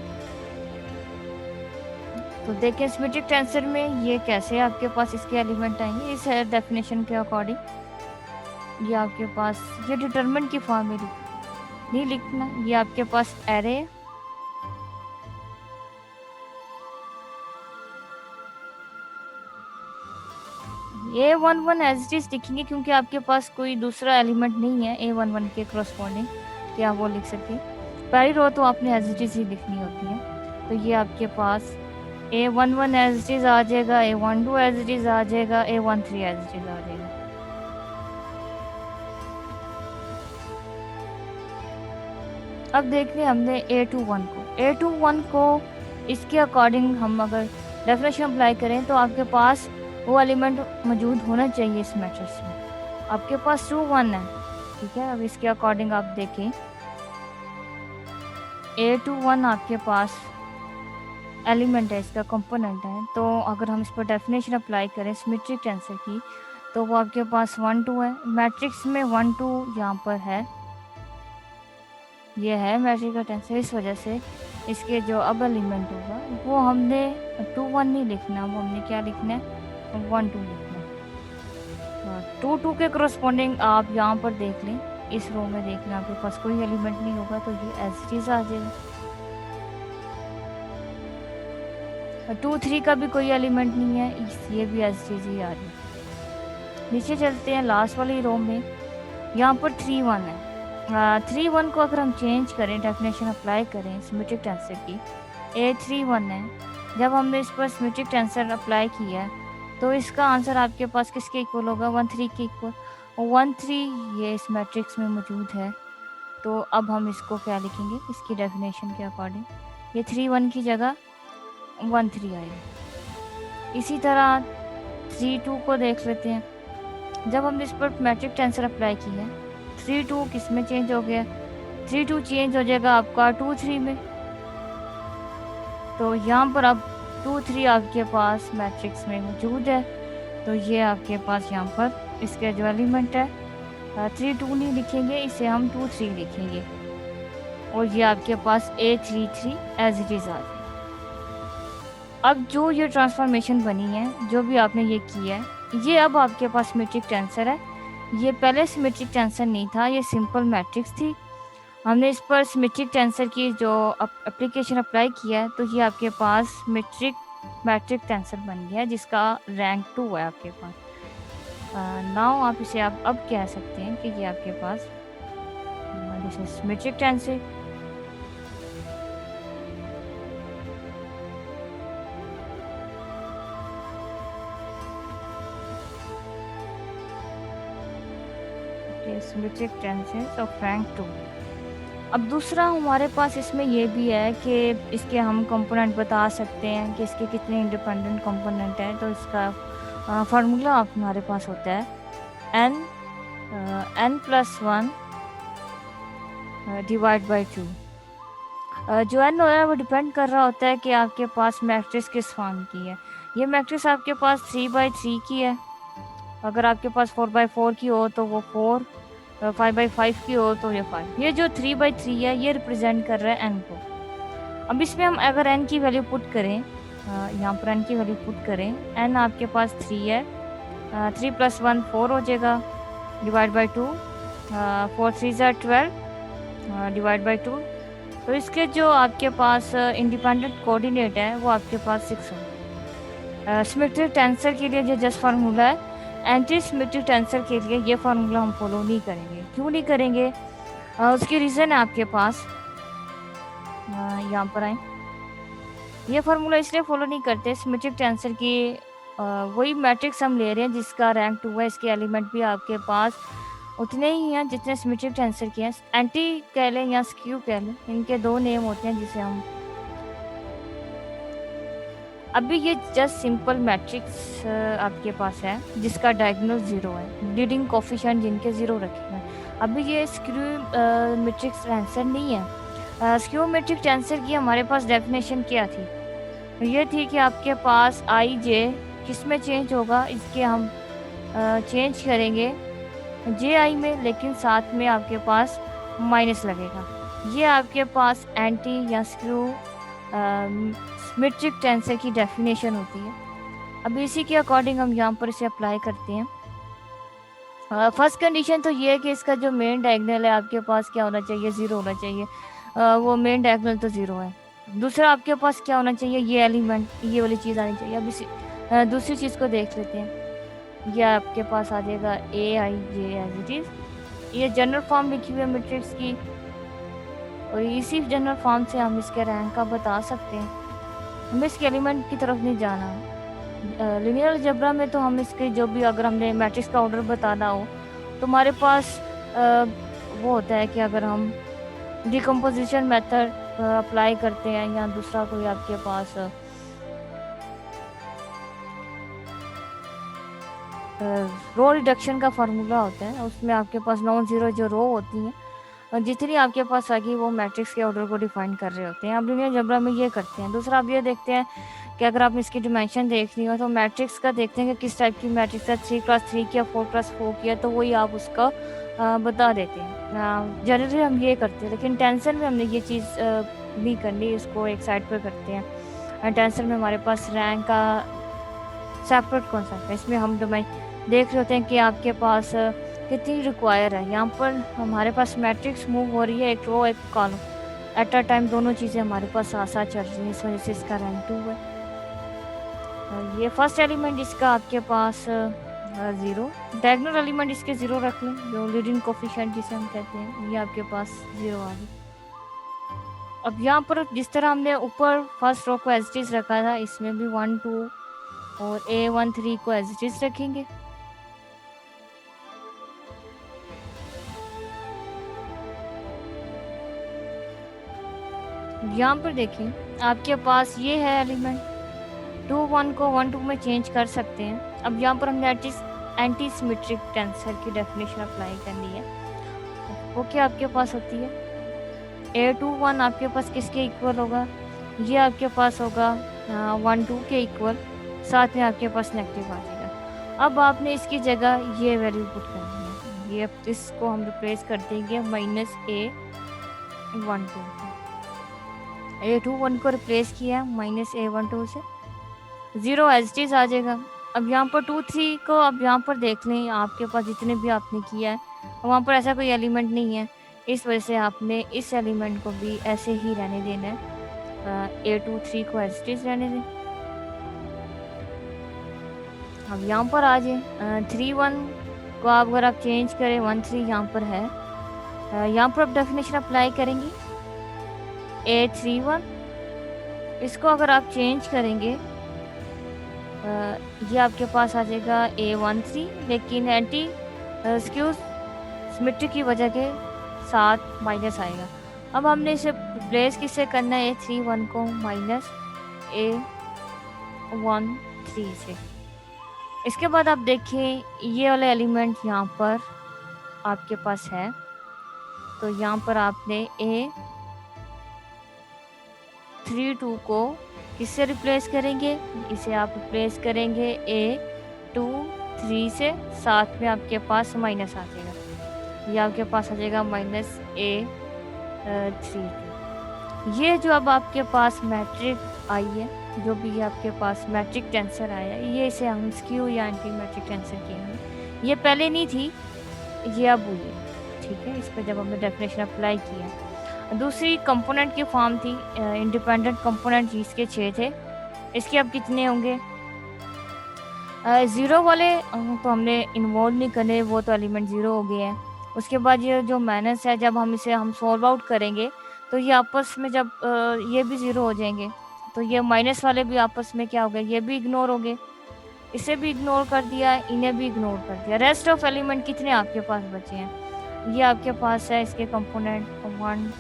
तो देखिए सिमेट्रिक टेंसर में ये कैसे आपके पास इसके एलिमेंट आएंगे इस डेफिनेशन के अकॉर्डिंग। ये आपके पास ये डिटरमिनेंट की फॉर्म में नहीं लिखना, ये आपके पास array A11 as it is लिखेंगे क्योंकि आपके पास कोई दूसरा एलिमेंट नहीं है A11 के करस्पॉन्डिंग कि आप वो लिख सके। पहली रो तो आपने एज इट इज ही लिखनी होती है। तो ये आपके पास A11 एज इट इज आ जाएगा, A12 एज इट इज आ जाएगा, A13 एज इट इज आ जाएगा। अब देख लें हमने A21 को इसके अकॉर्डिंग हम अगर डेफिनेशन अप्लाई करें तो आपके पास वो एलिमेंट मौजूद होना चाहिए इस मैट्रिक्स में। आपके पास 2 1 है, ठीक है। अब इसके अकॉर्डिंग आप देखें A21 आपके पास एलिमेंट है, इसका कंपोनेंट है। तो अगर हम इस पर डेफिनेशन अप्लाई करें सिमेट्रिक टेंसर की तो वो आपके पास 1 2 है। मैट्रिक्स में 1 2 यहाँ पर है, ये है मैट्रिक्स का टेंसर। इस वजह से इसके जो अब एलिमेंट होगा वो हमने 2 1 नहीं लिखना, वो हमने क्या लिखना है 1 2 लिखना है। 2 2 के करस्पॉन्डिंग आप यहाँ पर देख लें, इस रो में देख लें आपके पास कोई एलिमेंट नहीं होगा तो ये एज इट इज आ जाएगा। 2 3 का भी कोई एलिमेंट नहीं है, ये भी एज इट इज ही आ रही है। नीचे चलते हैं लास्ट वाली रो में, यहाँ पर 3 1 है। 3 1 को अगर हम चेंज करें, डेफिनेशन अप्लाई करें सिमेट्रिक टेंसर की, A31 है। जब हमने इस पर सिमेट्रिक टेंसर अप्लाई किया है तो इसका आंसर आपके पास किसके इक्वल होगा 1 3 के इक्वल। 1 3 ये इस मैट्रिक्स में मौजूद है। तो अब हम इसको क्या लिखेंगे इसकी डेफिनेशन के अकॉर्डिंग, ये 3 1 की जगह 1 3 आएगा। इसी तरह 3 2 को देख लेते हैं। जब हमने इस पर मैट्रिक टेंसर अप्लाई किया है 3 2 किस में चेंज हो गया, 3 2 चेंज हो जाएगा आपका 2 3 में। तो यहाँ पर अब 2 3 आपके पास मैट्रिक्स में मौजूद है। तो ये आपके पास यहाँ पर इसके जो एलिमेंट है 3 2 नहीं लिखेंगे, इसे हम 2 3 लिखेंगे और ये आपके पास A33 एज इट इज आ जाए। अब जो ये ट्रांसफॉर्मेशन बनी है, जो भी आपने ये किया है, ये अब आपके पास सिमेट्रिक टेंसर है। ये पहले सिमेट्रिक टेंसर नहीं था, ये सिंपल मैट्रिक्स थी। हमने इस पर सिमेट्रिक टेंसर की जो एप्लीकेशन अप्लाई किया है तो ये आपके पास मैट्रिक टेंसर बन गया है जिसका रैंक 2 है आपके पास। नाउ आप इसे आप अब कह सकते हैं कि ये आपके पास जैसे symmetric tensor. Symmetric tensor of rank 2। अब दूसरा हमारे पास इसमें ये भी है कि इसके हम कंपोनेंट बता सकते हैं कि इसके कितने इंडिपेंडेंट कंपोनेंट हैं। तो इसका फार्मूला हमारे पास होता है n+1 डिवाइड बाई 2। जो n हो रहा है वो डिपेंड कर रहा होता है कि आपके पास मैट्रिक्स किस फॉर्म की है। ये मैट्रिक्स आपके पास 3/3 की है। अगर आपके पास 4/4 की हो तो वो 4, 5/5 की हो तो ये 5। ये जो 3/3 है ये रिप्रेजेंट कर रहा है n को। अब इसमें हम अगर n की वैल्यू पुट करें, यहाँ पर n की वैल्यू पुट करें, n आपके पास 3 है, 3 + 1 4 हो जाएगा डिवाइड बाई 2, 4 3 12 डिवाइड बाई 2। तो इसके जो आपके पास इंडिपेंडेंट कोऑर्डिनेट है वो आपके पास 6 हो। सिमेट्रिक टेंसर के लिए जो जस्ट फार्मूला है, एंटी सिमेट्रिक टेंसर के लिए ये फार्मूला हम फॉलो नहीं करेंगे। क्यों नहीं करेंगे, उसकी रीज़न है आपके पास। यहाँ पर आए, ये फार्मूला इसलिए फॉलो नहीं करते, सिमेट्रिक टेंसर की वही मैट्रिक्स हम ले रहे हैं जिसका रैंक 2 है। इसके एलिमेंट भी आपके पास उतने ही हैं जितने सिमेट्रिक टेंसर के हैं। एंटी कह लें या स्क्यू कह लें, इनके 2 नेम होते हैं जिसे हम अभी ये जस्ट सिंपल मैट्रिक्स आपके पास है जिसका डायगोनल 0 है, लीडिंग कोफिशिएंट जिनके 0 रखे हैं। अभी ये स्क्यू मैट्रिक्स टेंसर नहीं है। स्क्यू मैट्रिक टेंसर की हमारे पास डेफिनेशन क्या थी, ये थी कि आपके पास आई जे किस में चेंज होगा, इसके हम चेंज करेंगे जे आई में, लेकिन साथ में आपके पास माइनस लगेगा। ये आपके पास एंटी या स्क्यू सिमेट्रिक टेंसर की डेफिनेशन होती है। अब इसी के अकॉर्डिंग हम यहाँ पर इसे अप्लाई करते हैं। फर्स्ट कंडीशन तो ये है कि इसका जो मेन डायगोनल है आपके पास क्या होना चाहिए, 0 होना चाहिए। वो मेन डायगोनल तो 0 है। दूसरा आपके पास क्या होना चाहिए, ये एलिमेंट, ये वाली चीज़ आनी चाहिए। अब इसी दूसरी चीज़ को देख लेते हैं। ये आपके पास आ जाएगा ए आई जे एज इट इज़। ये जनरल फॉर्म लिखी हुई है मैट्रिक्स की, और इसी जनरल फॉर्म से हम इसके रैंक का बता सकते हैं। हमें इसके एलिमेंट की तरफ नहीं जाना। लिनियर अलजेब्रा में तो हम इसके जो भी, अगर हमने मैट्रिक्स का ऑर्डर बताना हो तो हमारे पास वो होता है कि अगर हम डिकम्पोजिशन मेथड अप्लाई करते हैं, या दूसरा कोई आपके पास रो रिडक्शन का फार्मूला होता है, उसमें आपके पास नॉन ज़ीरो जो रो होती हैं, जितनी आपके पास आएगी वो मैट्रिक्स के ऑर्डर को डिफाइन कर रहे होते हैं। आप लिनियर अलजेब्रा में ये करते हैं। दूसरा आप ये देखते हैं कि अगर आपने इसकी डिमेंशन देखनी हो तो मैट्रिक्स का देखते हैं कि किस टाइप की मैट्रिक्स है, 3x3 की या 4x4 की है, तो वही आप उसका बता देते हैं। जनरली हम ये करते हैं, लेकिन टेंसर में हमने ये चीज़ नहीं करनी, इसको एक साइड पर करते हैं। टेंसर में हमारे पास रैंक का सेपरेट कॉन्सेप्ट है। इसमें हम देख रहे होते हैं कि आपके पास कितनी रिक्वायर है। यहाँ पर हमारे पास मैट्रिक्स मूव हो रही है, एक रो एक कॉलम एट अ टाइम, दोनों चीज़ें हमारे पास साथ साथ चल रही हैं, इस वजह से इसका रैंक 2 है। ये फर्स्ट एलिमेंट इसका आपके पास 0, डायगोनल एलिमेंट इसके 0 रख लें, जो लीडिंग कोफिशिएंट जिसे हम कहते हैं, ये आपके पास 0 आ गई। अब यहाँ पर जिस तरह हमने ऊपर फर्स्ट रो को एज इट इज रखा था, इसमें भी 1 2 और A1 3 को एज इट इज रखेंगे। यहाँ पर देखें आपके पास ये है एलिमेंट, 2 1 को 1 2 में चेंज कर सकते हैं। अब यहाँ पर हमने एंटी सिमेट्रिक टेंसर की डेफिनेशन अप्लाई करनी है। वो क्या आपके पास होती है, A21 आपके पास किसके इक्वल होगा, ये आपके पास होगा 1 2 के इक्वल, साथ में आपके पास नेगेटिव आ जाएगा। अब आपने इसकी जगह ये वैल्यू पुट करनी है, ये इसको हम रिप्लेस कर देंगे -A12 से। A21 को रिप्लेस किया -A12 से, 0 एज इट इज आ जाएगा। अब यहाँ पर 2 3 को अब यहाँ पर देख लें, आपके पास जितने भी आपने किया है वहाँ पर ऐसा कोई एलिमेंट नहीं है, इस वजह से आपने इस एलिमेंट को भी ऐसे ही रहने देना है। A23 को एज इट इज रहने दें। अब यहाँ पर आ जाए 3 1 को आप अगर आप चेंज करें 1 3 यहाँ पर है, यहाँ पर आप डेफिनेशन अप्लाई करेंगे A31, इसको अगर आप चेंज करेंगे ये आपके पास आ जाएगा A13, लेकिन एंटी स्क्यू सिमेट्री की वजह के साथ माइनस आएगा। अब हमने इसे रिप्लेस किससे करना है, A31 को -A13 से। इसके बाद आप देखिए ये वाला एलिमेंट यहाँ पर आपके पास है, तो यहाँ पर आपने A32 को किससे रिप्लेस करेंगे, इसे आप रिप्लेस करेंगे A23 से, साथ में आपके पास माइनस आ जाएगा, ये आपके पास आ जाएगा -A32। ये जो अब आपके पास मैट्रिक आई है, जो भी आपके पास मैट्रिक टेंसर आया है, ये इसे हम स्क्यू या एंटी मैट्रिक टेंसर कहेंगे। ये पहले नहीं थी, ये अब हुई है, ठीक है। इस पर जब हमने डेफिनेशन अप्लाई किया, दूसरी कंपोनेंट की फॉर्म थी इंडिपेंडेंट कंपोनेंट, इसके 6 थे, इसके अब कितने होंगे, 0 वाले तो हमने इन्वॉल्व नहीं करने, वो तो एलिमेंट 0 हो गए हैं। उसके बाद ये जो माइनस है, जब हम इसे हम सॉल्व आउट करेंगे तो ये आपस में जब ये भी 0 हो जाएंगे, तो ये माइनस वाले भी आपस में क्या हो गए, ये भी इग्नोर हो गए, इसे भी इग्नोर कर दिया, इन्हें भी इग्नोर कर दिया। रेस्ट ऑफ एलिमेंट कितने आपके पास बचे हैं, ये आपके पास है इसके कंपोनेंट 1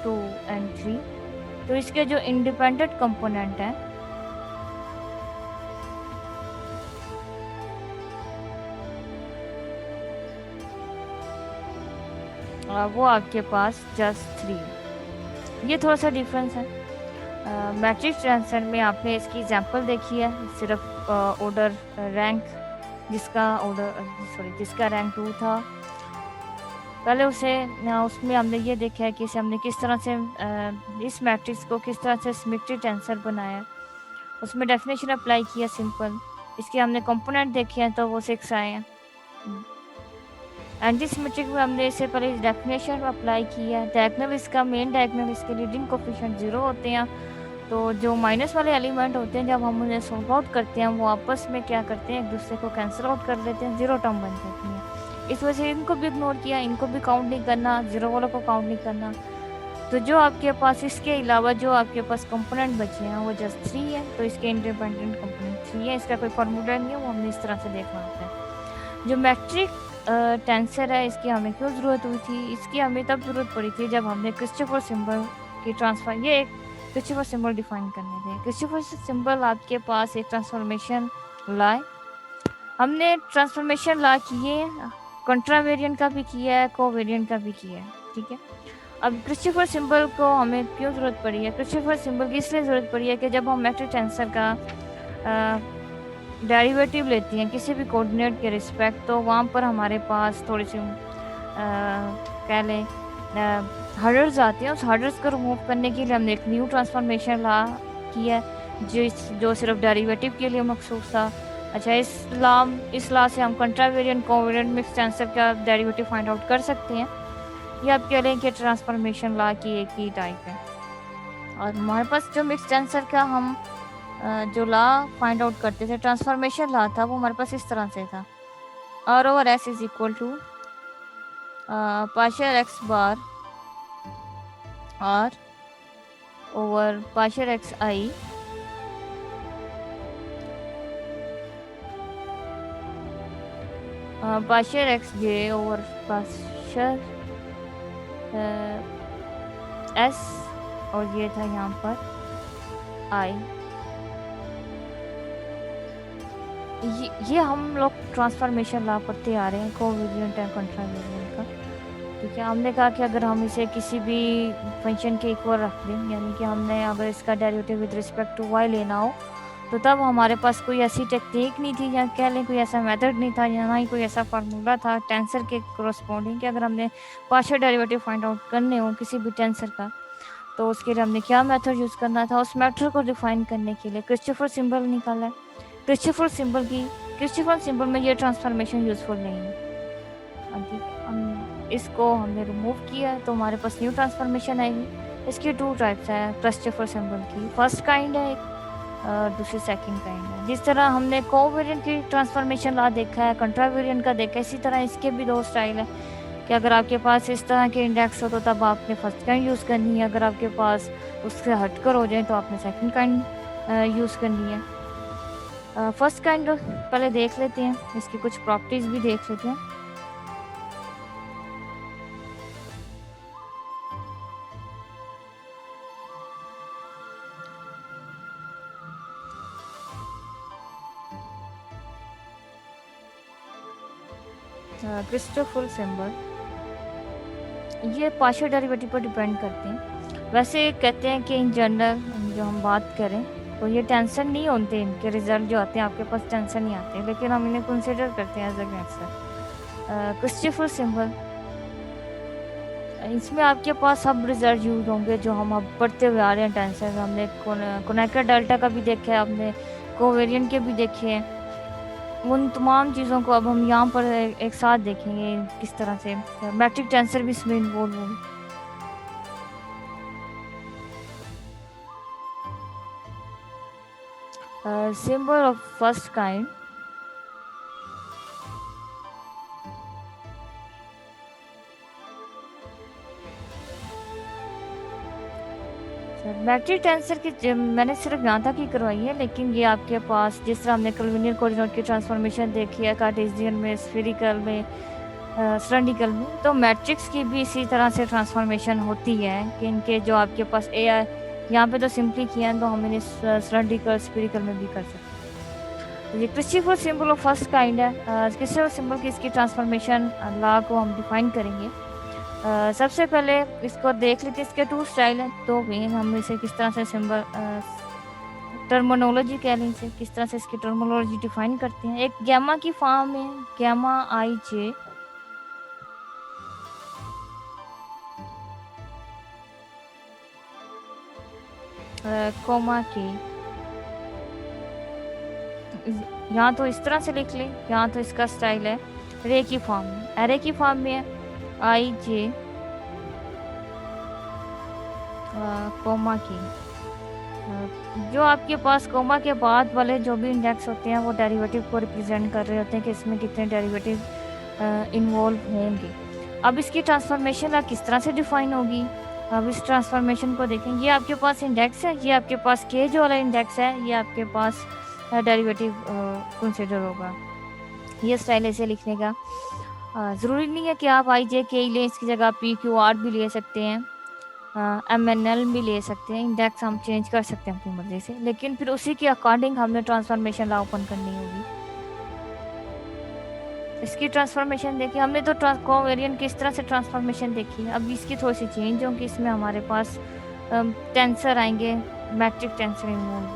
2 एंड 3। तो इसके जो इंडिपेंडेंट कंपोनेंट है वो आपके पास जस्ट 3। ये थोड़ा सा डिफरेंस है। मैट्रिक्स टेंसर में आपने इसकी एग्जांपल देखी है, सिर्फ ऑर्डर रैंक जिसका रैंक 2 था, पहले उसमें हमने ये देखा है कि इसे हमने किस तरह से इस मैट्रिक्स को किस तरह से सिमेट्रिक टेंसर बनाया। उसमें डेफिनेशन अप्लाई किया सिंपल, इसके हमने कंपोनेंट देखे हैं तो वो 6 आए हैं। एंटी सिमेट्रिक में हमने इससे पहले डेफिनेशन अप्लाई किया है। डायगोनल इसका मेन डायगोनल इसके लीडिंग कोफिशिएंट 0 होते हैं, तो जो माइनस वाले एलिमेंट होते हैं जब हम उन्हें सॉल्व आउट करते हैं वो आपस में क्या करते हैं, एक दूसरे को कैंसिल आउट कर लेते हैं, 0 टर्म बन जाती है। इस वजह से इनको भी इग्नोर किया, इनको भी काउंट नहीं करना, 0 वालों को काउंट नहीं करना। तो जो आपके पास इसके अलावा जो आपके पास कंपोनेंट बचे हैं वो जस्ट 3 है, तो इसके इंडिपेंडेंट कंपोनेंट 3 है। इसका कोई फार्मूला नहीं है, वो हमने इस तरह से देखना होता है। जो मैट्रिक टेंसर है इसकी हमें क्यों ज़रूरत हुई थी, इसकी हमें तब ज़रूरत पड़ी थी जब हमने क्रिस्टोफर सिंबल की ट्रांसफर, ये एक क्रिस्टोफर सिंबल डिफाइन करने थे। क्रिस्टोफर सिंबल आपके पास एक ट्रांसफॉर्मेशन लाए, हमने ट्रांसफॉर्मेशन ला किए, कंट्रावेरिएंट का भी किया है, कोवेरिएंट का भी किया है, ठीक है। अब क्रिस्टोफर सिंबल को हमें क्यों ज़रूरत पड़ी है, क्रिस्टोफर सिंबल की इसलिए ज़रूरत पड़ी है कि जब हम मैट्रिक टेंसर का डेरिवेटिव लेते हैं किसी भी कोऑर्डिनेट के रिस्पेक्ट, तो वहाँ पर हमारे पास थोड़ी सी कह लें हर्डर्स आते हैं। उस हर्डर्स को रिमूव करने के लिए हमने एक न्यू ट्रांसफॉर्मेशन ला किया जो सिर्फ डेरिवेटिव के लिए मखसूस था। अच्छा, इस लॉ से हम कंट्रावेरिएंट कोवेरिएंट मिक्स्ड आंसर का डेरिवेटिव फाइंड आउट कर सकते हैं। ये आप कह लें कि ट्रांसफॉर्मेशन लॉ की एक ही टाइप है। और हमारे पास जो मिक्स्ड आंसर का हम जो लॉ फाइंड आउट करते थे, ट्रांसफॉर्मेशन लॉ था, वो हमारे पास इस तरह से था, R over S is equal to partial X bar R over partial X I partial X J over partial S, और ये था यहाँ पर आई। ये हम लोग ट्रांसफॉर्मेशन लॉ पढ़ते आ रहे हैं कोवेरिएंट एंड कंट्रावेरिएंट का, ठीक है। हमने कहा कि अगर हम इसे किसी भी फंक्शन के इक्वल रख दें, यानी कि हमने अगर इसका derivative with respect to Y लेना हो, तो तब हमारे पास कोई ऐसी टेक्निक नहीं थी, या कह लें कोई ऐसा मेथड नहीं था, या ना ही कोई ऐसा फार्मूला था टेंसर के कोरस्पॉन्डिंग कि अगर हमने पार्शियल डेरिवेटिव फाइंड आउट करने हो किसी भी टेंसर का, तो उसके लिए हमने क्या मेथड यूज़ करना था। उस मेथड को डिफाइन करने के लिए क्रिस्टोफर सिंबल निकाला है। क्रिस्टोफर सिंबल में ये ट्रांसफॉर्मेशन यूज़फुल नहीं है, ठीक है। हम इसको हमने रिमूव किया तो हमारे पास न्यू ट्रांसफॉर्मेशन आएगी। इसकी 2 टाइप्स है क्रिस्टोफर सिंबल की, फर्स्ट काइंड है एक, दूसरी सेकंड काइंड है। जिस तरह हमने कोवेरिएंट की ट्रांसफॉर्मेशन लॉ देखा है, कंट्रावेरिएंट का देखा है, इसी तरह इसके भी 2 स्टाइल है कि अगर आपके पास इस तरह के इंडेक्स हो तो तब आपने फर्स्ट काइंड यूज़ करनी है, अगर आपके पास उससे हटकर हो जाए तो आपने सेकंड काइंड यूज़ करनी है। फर्स्ट काइंड पहले देख लेते हैं, इसकी कुछ प्रॉपर्टीज़ भी देख लेते हैं। क्रिस्टोफर सिंबल ये पार्शियल डेरिवेटिव पर डिपेंड करते हैं। वैसे कहते हैं कि इन जनरल जो हम बात करें तो ये टेंशन नहीं होते, इनके रिजल्ट जो आते हैं आपके पास टेंशन नहीं आते, लेकिन हम इन्हें कंसिडर करते हैं as a answer. Christoffel symbol इसमें आपके पास सब रिजल्ट यूज होंगे जो हम अब पढ़ते हुए आ रहे हैं टेंसर। हमने कोनेकर डेल्टा का भी देखा है, आपने कोवेरिएंट के भी देखे हैं। उन तमाम चीज़ों को अब हम यहाँ पर एक साथ देखेंगे किस तरह से मैट्रिक टेंसर भी इसमें इन्वॉल्व होंगे। Symbol of first kind metric tensor की मैंने सिर्फ यहाँ तक ही करवाई है, लेकिन ये आपके पास जिस तरह हमने कॉलिनियर कोऑर्डिनेट की ट्रांसफॉर्मेशन देखी है कार्टेशियन में, स्फेरिकल में, सिलेंड्रिकल में, तो मैट्रिक्स की भी इसी तरह से ट्रांसफॉर्मेशन होती है कि इनके जो आपके पास ए आई यहाँ पे तो सिंपली किया है, तो हम इन्हें सिलेंड्रिकल स्फेरिकल में भी कर सकते हैं। तो ये Christopher symbol of first kind है। क्रिस्टोफर सिंबल की इसकी ट्रांसफॉर्मेशन लॉ को हम डिफाइन करेंगे। सबसे पहले इसको देख लेते हैं, इसके 2 स्टाइल हैं, तो हम इसे किस तरह से सिंबल टर्मिनोलॉजी कह लें, इसे किस तरह से इसकी टर्मिनोलॉजी डिफाइन करते हैं। एक गैमा की फॉर्म में गैमा आई जे कोमा के यहाँ तो इस तरह से लिख लें, यहाँ तो इसका स्टाइल है रे की फॉर्म में, एरे की फॉर्म में है आई जे कोमा की। जो आपके पास कोमा के बाद वाले जो भी इंडेक्स होते हैं वो डेरिवेटिव को रिप्रेजेंट कर रहे होते हैं कि इसमें कितने डेरिवेटिव इन्वॉल्व होंगे। अब इसकी ट्रांसफॉर्मेशन किस तरह से डिफाइन होगी, अब इस ट्रांसफॉर्मेशन को देखें। ये आपके पास इंडेक्स है, ये आपके पास के जो वाला इंडेक्स है, ये आपके पास डेरिवेटिव कंसिडर होगा। ये स्टाइल ऐसे लिखने का ज़रूरी नहीं है कि आप आई जे के लें, इसकी जगह पी क्यू आर भी ले सकते हैं, MNL भी ले सकते हैं, इंडेक्स हम चेंज कर सकते हैं अपनी मर्जी से, लेकिन फिर उसी के अकॉर्डिंग हमने ट्रांसफॉर्मेशन ला ओपन करनी होगी। इसकी ट्रांसफॉर्मेशन देखिए, हमने तो कोवेरिएंट किस तरह से ट्रांसफॉर्मेशन देखी है। अब इसकी थोड़ी सी चेंज होगी, इसमें हमारे पास टेंसर आएंगे, metric tensor involve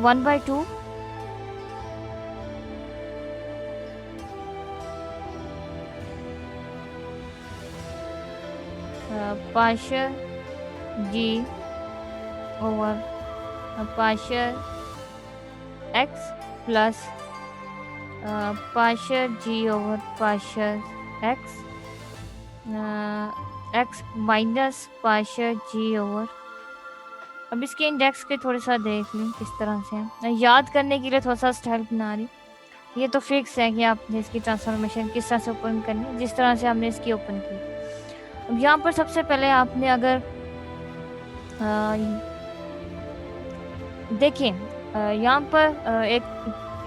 1/2 partial G over partial X plus partial G over partial X X minus partial G over. अब इसके इंडेक्स के थोड़ा सा देख लें किस तरह से है, याद करने के लिए थोड़ा सा स्टाइल बना रही। ये तो फिक्स है कि आपने इसकी ट्रांसफॉर्मेशन किस तरह से ओपन करनी है, जिस तरह से हमने इसकी ओपन की। अब यहाँ पर सबसे पहले आपने अगर देखें, यहाँ पर एक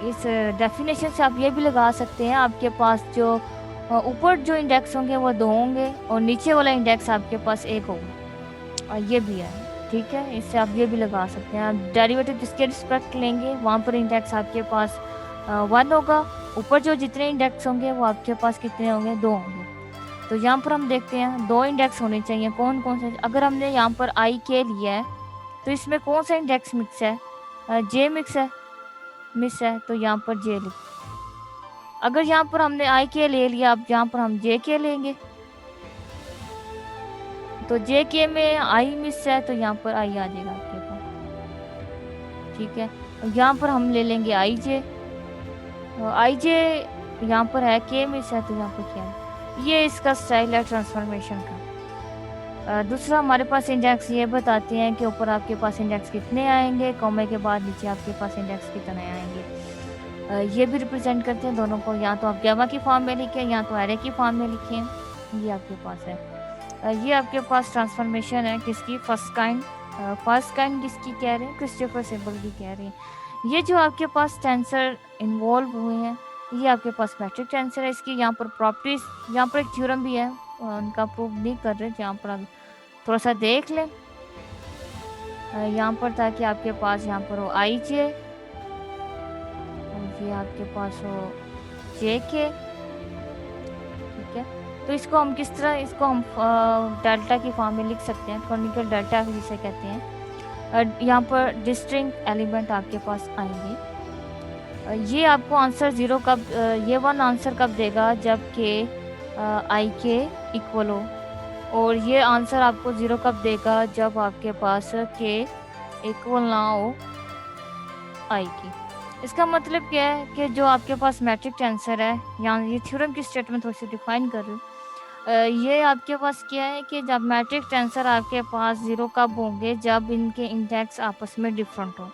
इस डेफिनेशन से आप ये भी लगा सकते हैं, आपके पास जो ऊपर जो इंडेक्स होंगे वो 2 होंगे और नीचे वाला इंडेक्स आपके पास 1 होगा, और ये भी है, ठीक है। इससे आप ये भी लगा सकते हैं, आप डेरिवेटिव जिसके रिस्पेक्ट लेंगे वहाँ पर इंडेक्स आपके पास 1 होगा, ऊपर जो जितने इंडेक्स होंगे वो आपके पास कितने होंगे, 2 होंगे। तो यहाँ पर हम देखते हैं 2 इंडेक्स होने चाहिए, कौन कौन से। अगर हमने यहाँ पर आई के लिया है तो इसमें कौन सा इंडेक्स मिक्स है, जे मिक्स है, तो यहाँ पर जे लिख। अगर यहाँ पर हमने आई के ले लिया, अब यहाँ पर हम जे के लेंगे, तो जे के में आई मिक्स है, तो यहाँ पर आई आ जाएगा आपके पास, ठीक है। यहाँ पर हम ले लेंगे आई जे यहाँ पर है, के मिक्स है, तो यहाँ पर क्या है। ये इसका स्टाइल है ट्रांसफॉर्मेशन का। दूसरा हमारे पास इंडेक्स ये बताते हैं कि ऊपर आपके पास इंडेक्स कितने आएंगे, कॉमे के बाद नीचे आपके पास इंडेक्स कितने आएंगे। ये भी रिप्रेजेंट करते हैं दोनों को, या तो आप गैमा की फॉर्म में लिखें या तो एरे की फॉर्म में लिखें, ये आपके पास है। ये आपके पास ट्रांसफॉर्मेशन है किसकी, फर्स्ट काइंड किसकी कह रहे हैं, क्रिस्टोफर सिंबल की कह रहे हैं। ये जो आपके पास टेंसर इन्वॉल्व हुए हैं, ये आपके पास मैट्रिक टेंसर है। इसकी यहाँ पर प्रॉपर्टीज, यहाँ पर एक थ्योरम भी है, उनका प्रूफ नहीं कर रहे, यहाँ पर आप थोड़ा सा देख लें यहाँ पर, ताकि आपके पास यहाँ पर हो आई जे और ये आपके पास हो जे के, ठीक है। तो इसको हम किस तरह, इसको हम डेल्टा की फॉर्म में लिख सकते हैं, क्रॉनिकल डेल्टा जिसे कहते हैं। यहाँ पर डिस्टिंक्ट एलिमेंट आपके पास आएंगे। ये आपको आंसर 0 कब, ये 1 आंसर कब देगा, जब के आई के इक्वल हो, और ये आंसर आपको 0 कब देगा, जब आपके पास के इक्वल ना हो आई की। इसका मतलब क्या है कि जो आपके पास मैट्रिक टेंसर है, यहाँ ये थ्योरम की स्टेटमेंट थोड़ी सी डिफाइन कर रही हूँ। ये आपके पास क्या है कि जब मैट्रिक टेंसर आपके पास 0 कब होंगे, जब इनके इंडेक्स आपस में डिफरेंट हो,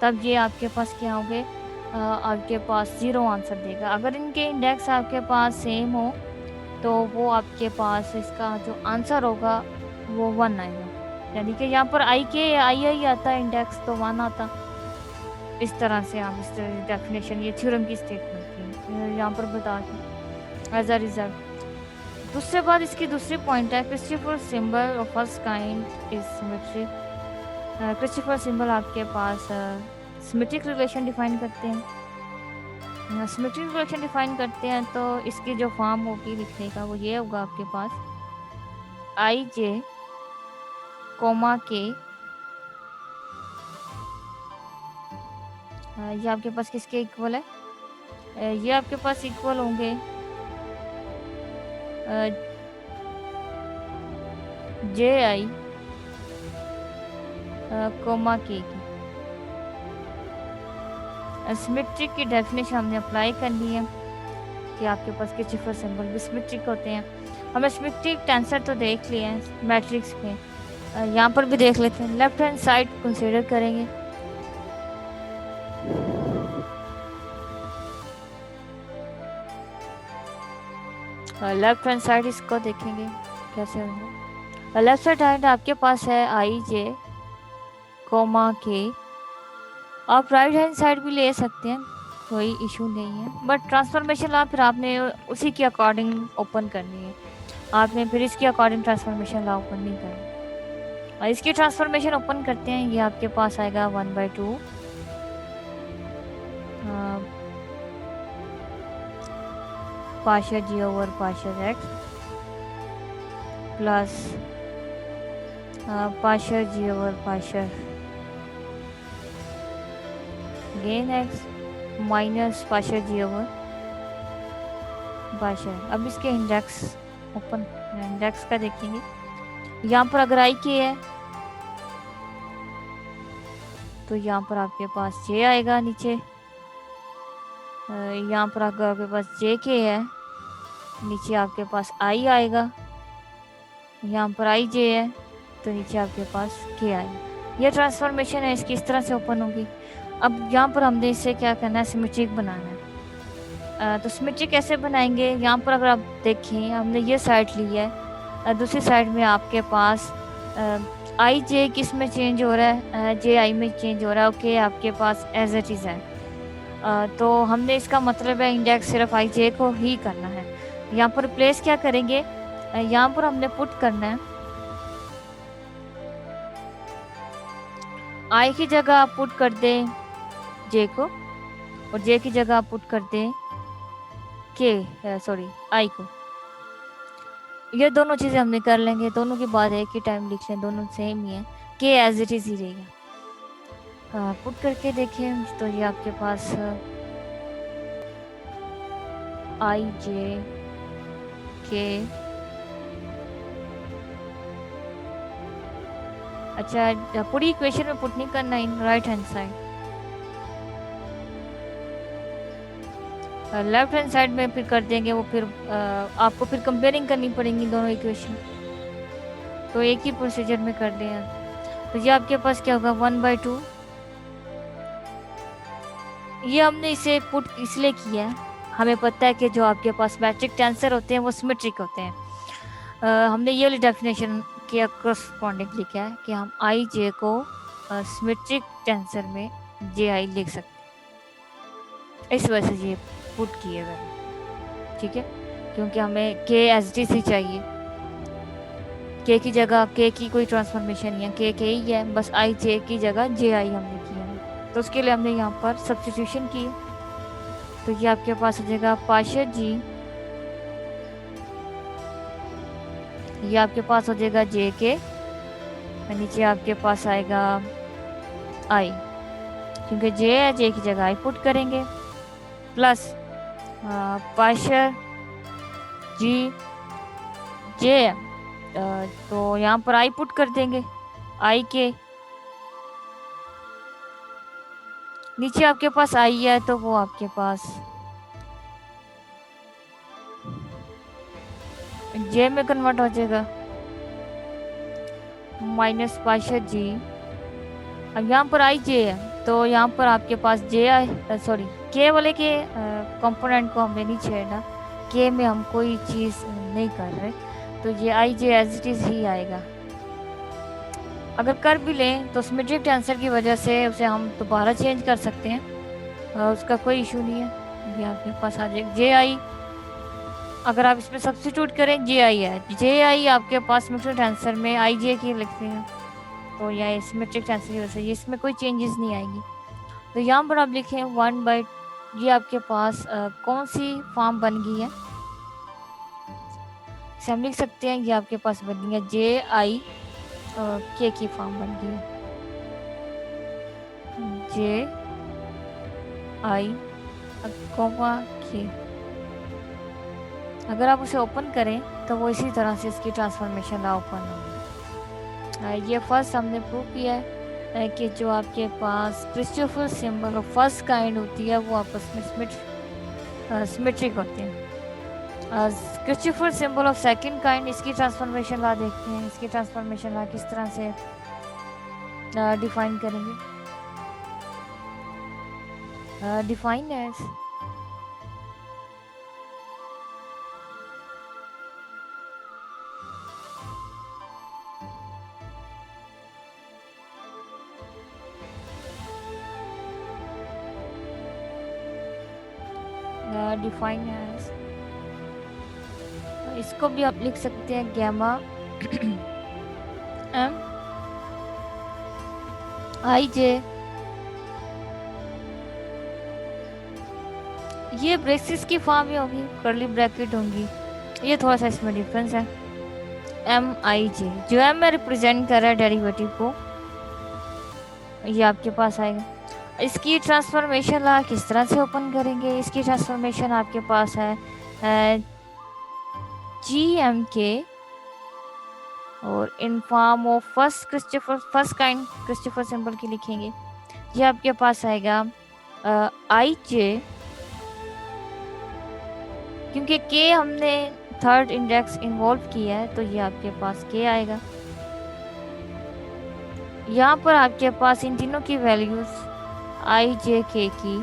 तब ये आपके पास क्या होंगे, आपके पास 0 आंसर देगा। अगर इनके इंडेक्स आपके पास सेम हो तो वो आपके पास इसका जो आंसर होगा वो 1 आएगा, यानी कि यहाँ पर आई के आई आता है इंडेक्स, तो 1 आता। इस तरह से आप इस डेफिनेशन, ये थ्योरम की स्टेटमेंट थी, यहाँ पर बता दें एज अ रिजल्ट। दूसरे बाद इसकी दूसरी पॉइंट है Christopher symbol of first kind is symmetric. Christopher symbol आपके पास सिमेट्रिक रिलेशन डिफाइन करते हैं। सिमेट्रिक रिलेशन डिफाइन करते हैं तो इसकी जो फॉर्म होगी लिखने का वो ये होगा आपके पास आई जे कोमा के, ये आपके पास किसके इक्वल है, ये आपके पास इक्वल होंगे जे आई कोमा के की। सिमेट्रिक की डेफिनेशन हमने अप्लाई करनी है कि आपके पास के चिफर सिंबल भी सिमेट्रिक होते हैं। हमने सिमेट्रिक टेंसर तो देख लिए हैं मैट्रिक्स में, यहाँ पर भी देख लेते हैं। लेफ्ट हैंड साइड कंसीडर करेंगे। लेफ्ट हैंड साइड इसको देखेंगे कैसे होंगे। लेफ्ट साइड आपके पास है आई जे कोमा के। आप राइट हैंड साइड भी ले सकते हैं, कोई इशू नहीं है, बट ट्रांसफॉर्मेशन ला फिर आपने उसी के अकॉर्डिंग ओपन करनी है। आपने फिर इसके अकॉर्डिंग ट्रांसफॉर्मेशन ला ओपन नहीं करनी। इसकी ट्रांसफॉर्मेशन ओपन करते हैं, ये आपके पास आएगा 1/2 partial G over partial X plus partial G over partial gain X minus partial G over partial. अब इसके इंडेक्स ओपन, इंडेक्स का देखेंगे। यहाँ पर अगर आई के है तो यहाँ पर आपके पास जे आएगा नीचे। यहाँ पर अगर आपके पास जे के है नीचे आपके पास आई आएगा। यहाँ पर आई जे है तो नीचे आपके पास के आएगा। ये ट्रांसफॉर्मेशन है इसकी, इस तरह से ओपन होगी। अब यहाँ पर हमने इसे क्या करना है, सिमेट्रिक बनाना है। तो सिमेट्रिक कैसे बनाएंगे, यहाँ पर अगर आप देखें हमने ये साइड ली है, दूसरी साइड में आपके पास आई जे किस में चेंज हो रहा है, जे आई में चेंज हो रहा है। ओके, आपके पास एज इट इज़ है। तो हमने इसका मतलब है इंडेक्स सिर्फ आई जे को ही करना है। यहाँ पर प्लेस क्या करेंगे, यहाँ पर हमने पुट करना है आई की जगह आप पुट कर दें जे को, और जे की जगह आप पुट कर दें के सॉरी आई को। ये दोनों चीज़ें हमने कर लेंगे, दोनों की बात एक ही टाइम लिख लें, दोनों सेम ही है। के एज इट इज़ ही रहेगा। पुट करके देखें तो ये आपके पास आई जे के, अच्छा पूरी इक्वेशन में पुट नहीं करना, in right hand side, left hand side में फिर कर देंगे वो। फिर आपको फिर कंपेयरिंग करनी पड़ेंगी दोनों इक्वेशन, तो एक ही प्रोसीजर में कर दें। तो ये आपके पास क्या होगा 1/2। ये हमने इसे पुट इसलिए किया है, हमें पता है कि जो आपके पास मैट्रिक टेंसर होते हैं वो सिमेट्रिक होते हैं। हमने ये वाली डेफिनेशन के करस्पॉन्डिंग लिखा है कि हम आई जे को सिमेट्रिक टेंसर में जे आई लिख सकते हैं, इस वजह से ये पुट किए गए। ठीक है, क्योंकि हमें के एच डी सी चाहिए, के की जगह के की कोई ट्रांसफॉर्मेशन नहीं है, के ही है, बस आई जे की जगह जे आई हमने किया है। तो उसके लिए हमने यहाँ पर सब्स्टिट्यूशन की। तो ये आपके पास हो जाएगा पार्शियल जी, ये आपके पास हो जाएगा जे के, नीचे आपके पास आएगा आई, क्योंकि जे है जे की जगह आई पुट करेंगे, प्लस पार्शियल जी जे, तो यहाँ पर आई पुट कर देंगे, आई के नीचे आपके पास आई है तो वो आपके पास जे में कन्वर्ट हो जाएगा, माइनस पार्शियल जी। अब यहाँ पर आई जे है तो यहाँ पर आपके पास जे आई सॉरी के वाले के कंपोनेंट को हमने नहीं छेड़ना, के में हम कोई चीज़ नहीं कर रहे, तो ये आई जे एज इट इज़ ही आएगा। अगर कर भी लें तो सिमेट्रिक टेंसर की वजह से उसे हम दोबारा चेंज कर सकते हैं, उसका कोई इशू नहीं है। ये आपके पास आ जाएगा जे आई, अगर आप इसमें सब्स्टिट्यूट करें जे आई है, जे आई आपके पास सिमेट्रिक टेंसर में आई जे की लिखते हैं, तो यह सिमेट्रिक टेंसर की वजह से इसमें कोई चेंजेस नहीं आएगी। तो यहाँ पर आप लिखें 1/, ये आपके पास कौन सी फॉर्म बन गई है, इसे हम लिख सकते हैं, ये आपके पास बन गई है जे आई के की फॉर्म बन गई है, जे आई कोमा के। अगर आप उसे ओपन करें तो वो इसी तरह से इसकी ट्रांसफॉर्मेशन ओपन होगी। ये फर्स्ट हमने प्रूव किया है। कि जो आपके पास Christoffel symbol of first kind होती है वो आपस में सिमेट्रिक होते हैं। Christoffel symbol of second kind, इसकी ट्रांसफॉर्मेशन ला देखते हैं। इसकी ट्रांसफॉर्मेशन ला किस तरह से डिफाइन करेंगे। डिफाइन एज डिफाइन एज, इसको भी आप लिख सकते हैं गैमा एम आई जे। ये ब्रेसिस की फॉर्म ही होगी, कर्ली ब्रैकेट होंगी। ये थोड़ा सा इसमें डिफरेंस है। एम आई जे जो एम में रिप्रेजेंट कर रहा है डेरिवेटिव को, ये आपके पास आएगा। इसकी ट्रांसफॉर्मेशन ला किस तरह से ओपन करेंगे। इसकी ट्रांसफॉर्मेशन आपके पास है जी एम के और इन form of first kind Christopher symbol की लिखेंगे। ये आपके पास आएगा आई जे, क्योंकि के हमने थर्ड इंडेक्स इन्वॉल्व किया है तो ये आपके पास के आएगा। यहाँ पर आपके पास इन तीनों की वैल्यूज आई जे के की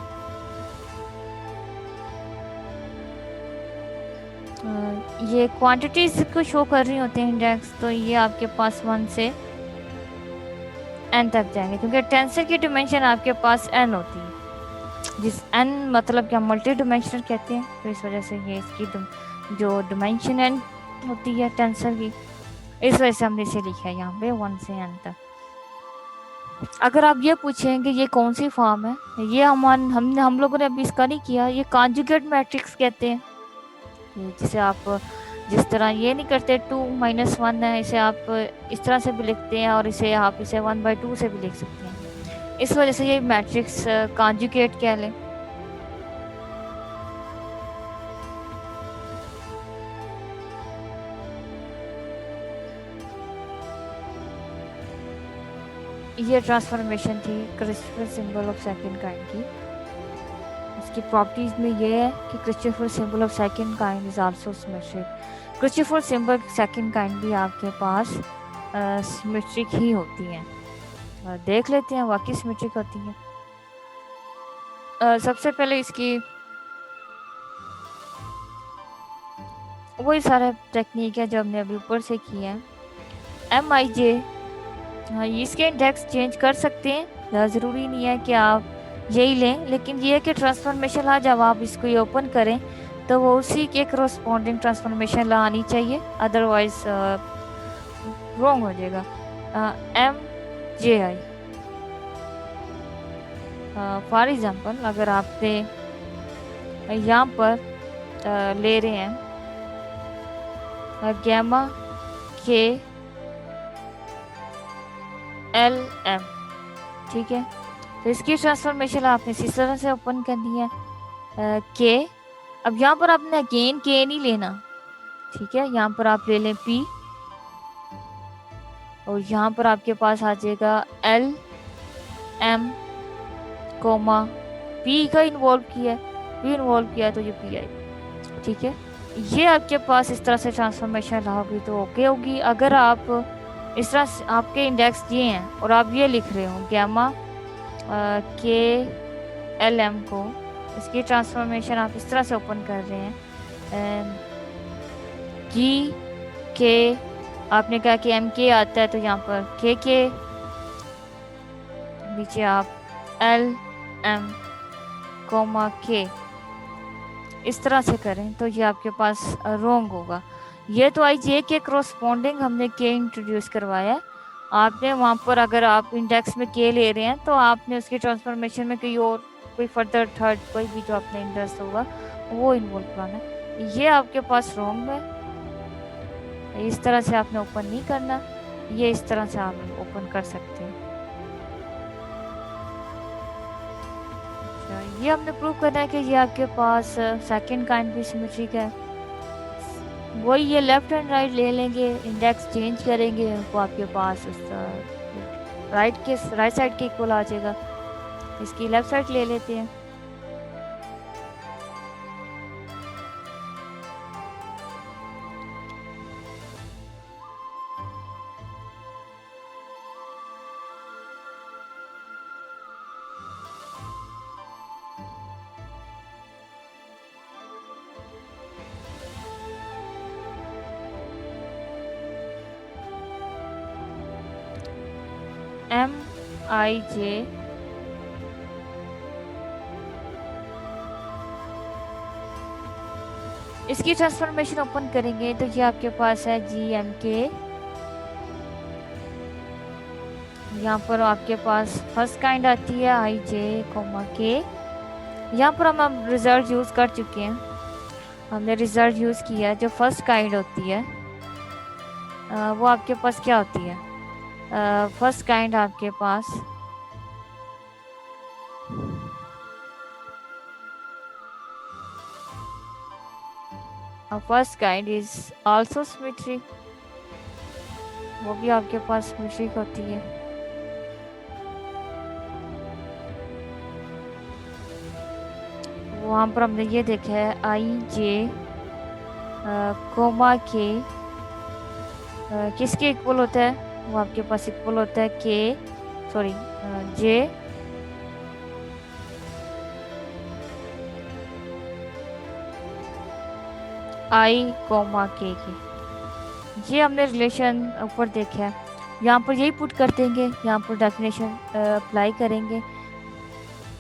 ये क्वांटिटीज को शो कर रही होते हैं इंडेक्स, तो ये आपके पास 1 से n तक जाएंगे, क्योंकि टेंसर की डिमेंशन आपके पास n होती है, जिस n मतलब क्या मल्टी डिमेंशनल कहते हैं, तो इस वजह से ये इसकी जो डिमेंशन n होती है टेंसर की, इस वजह से हमने इसे लिखा है यहाँ पे 1 से n तक। अगर आप ये पूछें कि ये कौन सी फॉर्म है, ये हम लोगों ने अभी इसका नहीं किया, ये कॉन्जुगेट मैट्रिक्स कहते हैं। जिसे आप जिस तरह ये नहीं करते 2-1 है, इसे आप इस तरह से भी लिखते हैं और इसे आप इसे 1/2 से भी लिख सकते हैं। इस वजह से ये मैट्रिक्स कॉन्जुगेट कह लें। ये ट्रांसफॉर्मेशन थी Christopher symbol of second kind की। इसकी प्रॉपर्टीज में ये है कि Christopher symbol of second kind is also symmetric. Christopher symbol second kind भी आपके पास सिमेट्रिक ही होती हैं। देख लेते हैं वाकई सिमेट्रिक होती हैं। सबसे पहले इसकी वही सारा टेक्निक है जो हमने अभी ऊपर से किया है। एम आई जे, इसके इंडेक्स चेंज कर सकते हैं, ज़रूरी नहीं है कि आप यही लें, लेकिन ये है कि ट्रांसफॉर्मेशन ला जब आप इसको ये ओपन करें तो वो उसी के करस्पॉन्डिंग ट्रांसफॉर्मेशन ला आनी चाहिए, अदरवाइज रॉन्ग हो जाएगा। M J I for example, अगर आपने यहाँ पर ले रहे हैं गैमा के एल एम, ठीक है, तो इसकी ट्रांसफॉर्मेशन आपने इसी तरह से ओपन करनी है के। अब यहाँ पर आपने अगेन के नहीं लेना, ठीक है, यहाँ पर आप ले लें पी और यहाँ पर आपके पास आ जाएगा एल एम कोमा पी का इन्वॉल्व किया है, पी इन्वॉल्व किया है तो ये पी आई, ठीक है। ये आपके पास इस तरह से ट्रांसफॉर्मेशन होगी तो ओके होगी। अगर आप इस तरह से आपके इंडेक्स ये हैं और आप ये लिख रहे हो गैमा के एल एम को, इसकी ट्रांसफॉर्मेशन आप इस तरह से ओपन कर रहे हैं जी के, आपने कहा कि एम के आता है तो यहाँ पर के नीचे आप एल एम कोमा के इस तरह से करें तो ये आपके पास रॉन्ग होगा। ये तो आई जे के करस्पॉन्डिंग हमने के इंट्रोड्यूस करवाया है, आपने वहाँ पर अगर आप इंडेक्स में के ले रहे हैं तो आपने उसकी ट्रांसफॉर्मेशन में कोई फर्दर थर्ड कोई भी जो अपना इंटरेस्ट होगा वो इन्वॉल्व कराना है। ये आपके पास रॉन्ग है, इस तरह से आपने ओपन नहीं करना, ये इस तरह से आप ओपन कर सकते हैं। ये हमने प्रूव करना है कि ये आपके पास सेकंड काइंड भी सिमेट्रिक है। वही ये लेफ्ट एंड राइट ले लेंगे, इंडेक्स चेंज करेंगे, वो आपके पास राइट साइड के इक्वल आ जाएगा। इसकी लेफ्ट साइड ले लेते हैं। MIJ इसकी ट्रांसफॉर्मेशन ओपन करेंगे तो ये आपके पास है GMK। यहाँ पर आपके पास फर्स्ट काइंड आती है IJ, यहाँ पर हम रिजल्ट यूज कर चुके हैं। हमने रिजल्ट यूज किया। जो फर्स्ट काइंड होती है वो आपके पास क्या होती है? फर्स्ट काइंड आपके पास first kind is also symmetric, वो भी आपके पास सिमेट्रिक होती है। वहाँ पर हमने ये देखा है IJ, K किसके इक्वल होता है? वो आपके पास इक्वल होता है J I, K के। ये हमने रिलेशन ऊपर देखा है। यहाँ पर यही पुट कर देंगे, यहाँ पर डेफिनेशन अप्लाई करेंगे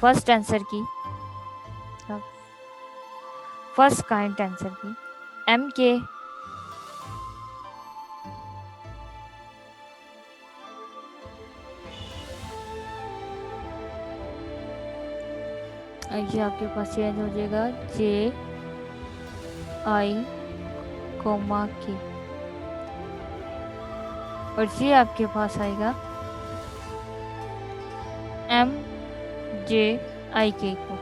फर्स्ट आंसर की, फर्स्ट काइंड आंसर की। MK ये आपके पास चेंज हो जाएगा JI, K और ये आपके पास आएगा MJIK को।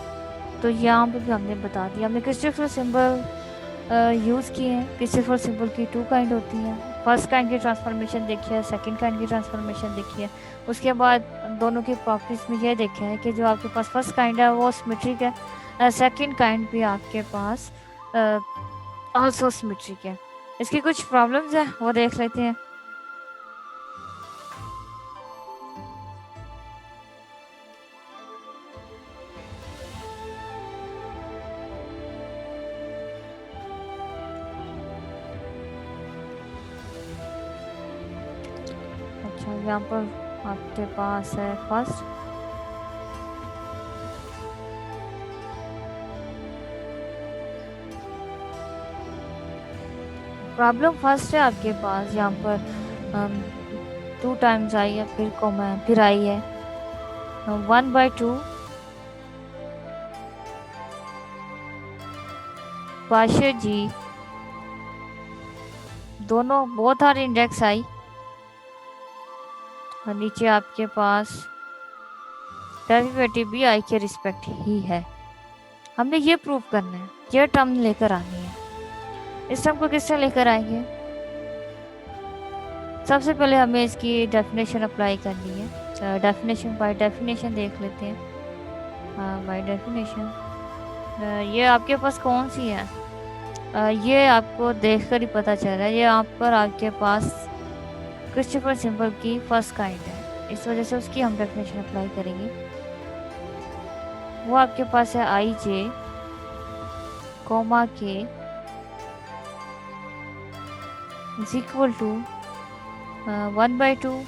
तो यहाँ पे भी हमने बता दिया। हमने क्रिस्टोफर सिंबल यूज़ किए हैं। क्रिस्टोफर सिंबल की 2 काइंड होती हैं। फर्स्ट काइंड की ट्रांसफॉर्मेशन देखी है, सेकंड काइंड की ट्रांसफॉर्मेशन देखी है। उसके बाद दोनों की प्रॉपर्टीज में ये देखा है कि जो आपके पास फर्स्ट काइंड है वो सिमेट्रिक है, सेकंड काइंड भी आपके पास आल्सो सिमेट्रिक है। इसकी कुछ प्रॉब्लम्स है वो देख लेते हैं। अच्छा, यहाँ पर आपके पास है फर्स्ट प्रॉब्लम। फर्स्ट है आपके पास यहाँ पर 2 टाइम्स आई है, फिर कॉमा है, फिर आई है 1/2 पाशे जी, दोनों बोथ आर इंडेक्स आई और नीचे आपके पास डेरिवेटिव भी आई के रिस्पेक्ट ही है। हमने ये प्रूव करना है, ये टर्म लेकर आनी है। इस टर्म को किस तरह लेकर आएंगे? सबसे पहले हमें इसकी डेफिनेशन अप्लाई करनी है। डेफिनेशन बाय डेफिनेशन देख लेते हैं। बाय डेफिनेशन ये आपके पास कौन सी है? ये आपको देखकर ही पता चल रहा है। ये यहाँ पर आपके पास क्रिस्टोफर सिंबल की फर्स्ट काइंड है, इस वजह से उसकी हम डेफिनेशन अप्लाई करेंगे। वो आपके पास है IJ, K is equal to 1/2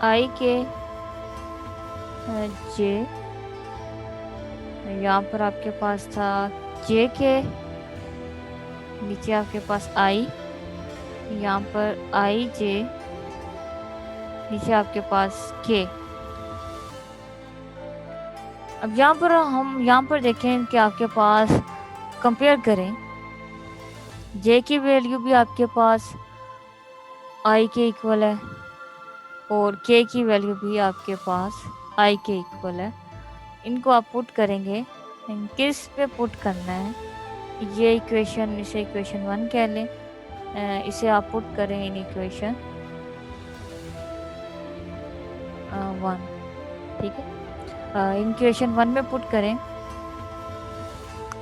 IK J, यहाँ पर आपके पास था JK, नीचे आपके पास I, यहाँ पर IJ, नीचे आपके पास K। अब यहाँ पर हम यहाँ पर देखें कि आपके पास कंपेयर करें, जे की वैल्यू भी आपके पास आई के इक्वल है और के की वैल्यू भी आपके पास आई के इक्वल है। इनको आप पुट करेंगे, किस पे पुट करना है, ये इक्वेशन, इसे इक्वेशन 1 कह लें, इसे आप पुट करें इन इक्वेशन 1, ठीक है। इन इक्वेशन 1 में पुट करें,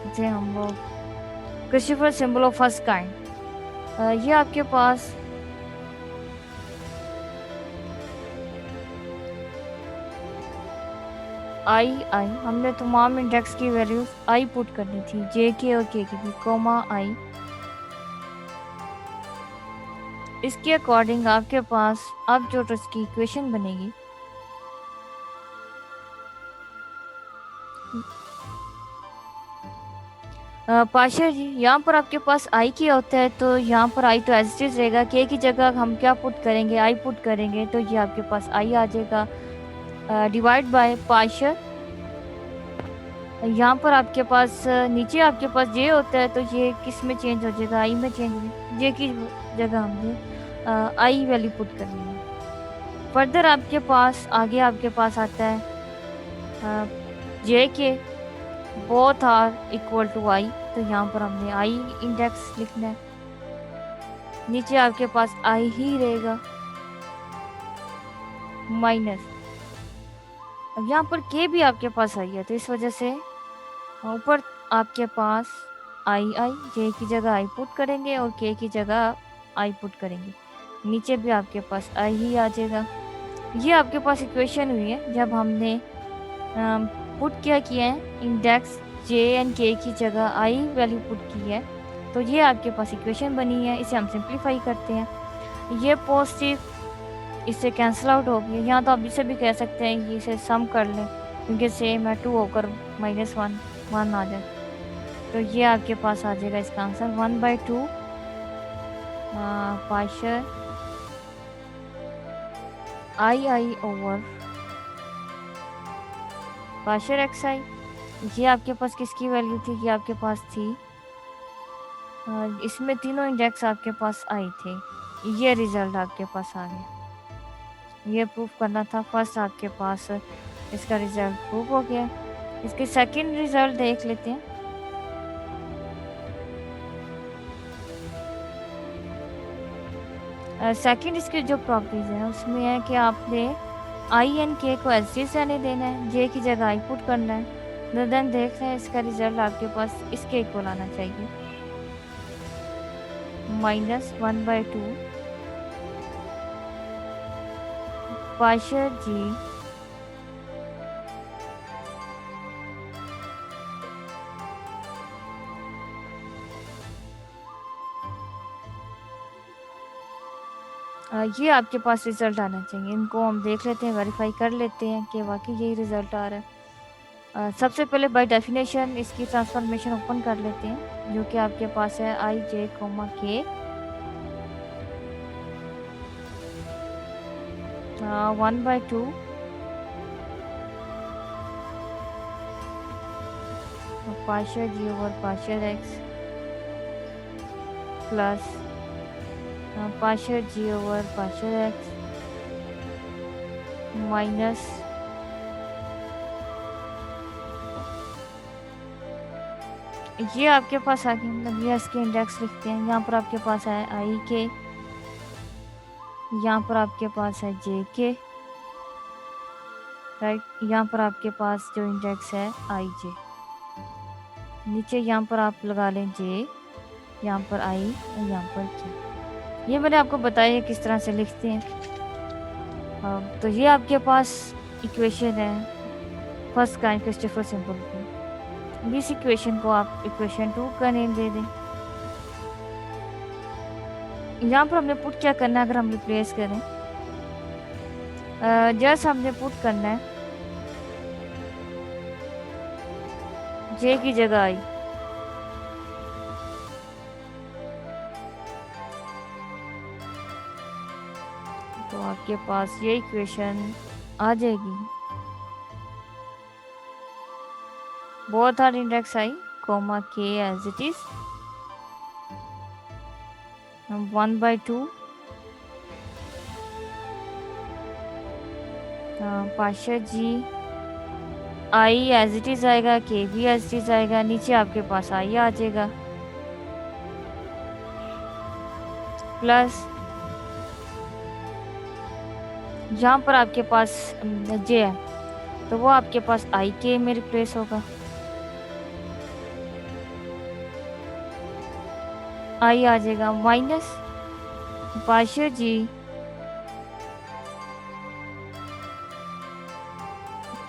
जैसे हम लोग Christopher symbol of first kind, ये आपके पास आई हमने तमाम इंडेक्स की वैल्यूज आई पुट करनी थी, जे के और के की भी, कोमा आई। इसके अकॉर्डिंग आपके पास अब जो इसकी इक्वेशन बनेगी, पाशा जी, यहाँ पर आपके पास आई की होता है तो यहाँ पर आई तो एज इट इज रहेगा, के की जगह हम क्या पुट करेंगे, आई पुट करेंगे, तो ये आपके पास आई आ जाएगा, डिवाइड बाय पाशा। यहाँ पर आपके पास नीचे आपके पास जे होता है तो ये किस में चेंज हो जाएगा, आई में चेंज हो, जे की जगह हमने आई वैल्यू पुट करनी है। फर्दर आपके पास आगे आपके पास आता है जे के बोथ आर इक्वल टू आई, तो यहाँ पर हमने आई इंडेक्स लिखना है, नीचे आपके पास आई ही रहेगा माइनस, अब यहाँ पर के भी आपके पास आई है तो इस वजह से ऊपर आपके पास आई जे की जगह आई पुट करेंगे और के की जगह आई पुट करेंगे, नीचे भी आपके पास आई ही आ जाएगा। ये आपके पास इक्वेशन हुई है जब हमने पुट क्या किया है, इंडेक्स जे एंड के की जगह आई वैल्यू पुट की है, तो ये आपके पास इक्वेशन बनी है। इसे हम सिंप्लीफाई करते हैं, ये पॉजिटिव इससे कैंसिल आउट हो गया, यहाँ तो आप इसे भी कह सकते हैं कि इसे सम कर लें क्योंकि सेम है, 2 होकर -1 आ जाए, तो ये आपके पास आ जाएगा इसका आंसर 1/2 पाशर आई ओवर पाशर एक्स आई। ये आपके पास किसकी वैल्यू थी, ये आपके पास थी, इसमें तीनों इंडेक्स आपके पास आई थे, ये रिजल्ट आपके पास आ गया, ये प्रूफ करना था। फर्स्ट आपके पास इसका रिजल्ट प्रूफ हो गया, इसके सेकंड रिजल्ट देख लेते हैं। सेकंड इसकी जो प्रॉपर्टीज है उसमें है कि आपने आई एंड के को एज इट रहने देना है, जे की जगह आई पुट करना है, देन देख रहे हैं इसका रिजल्ट आपके पास इसके इक्वल आना चाहिए, -1/2 पाशर जी ये आपके पास रिजल्ट आना चाहिए। इनको हम देख लेते हैं, वेरीफाई कर लेते हैं कि वाकई यही रिजल्ट आ रहा है। सबसे पहले बाय डेफिनेशन इसकी ट्रांसफॉर्मेशन ओपन कर लेते हैं, जो कि आपके पास है आई जे कोमा के 1/2 पाशर जी over Pasteur x plus Pasteur जी ओवर पाशर एक्स माइनस ये आपके पास आ गया, मतलब ये इसके इंडेक्स लिखते हैं। यहाँ पर आपके पास है आई के, यहाँ पर आपके पास है जे के, राइट, यहाँ पर आपके पास जो इंडेक्स है आई जे, नीचे यहाँ पर आप लगा लें जे, यहाँ पर आई और यहाँ पर के। ये मैंने आपको बताया किस तरह से लिखते हैं। तो ये आपके पास इक्वेशन है फर्स्ट काइंड क्रिस्टोफर सिंबल की। इस इक्वेशन को आप इक्वेशन 2 का नेम दे दें। यहाँ पर हमने पुट क्या करना है, अगर हम रिप्लेस करें, जस्ट हमने पुट करना है जे की जगह आई, तो आपके पास ये इक्वेशन आ जाएगी, both are index I comma k as it is, 1/2 पाशा G I as it is आएगा, के भी एज इट इज आएगा, नीचे आपके पास आई आ जाएगा, प्लस यहाँ पर आपके पास जे है तो वो आपके पास आई के में रिप्लेस होगा, आई आ जाएगा, माइनस पाशा जी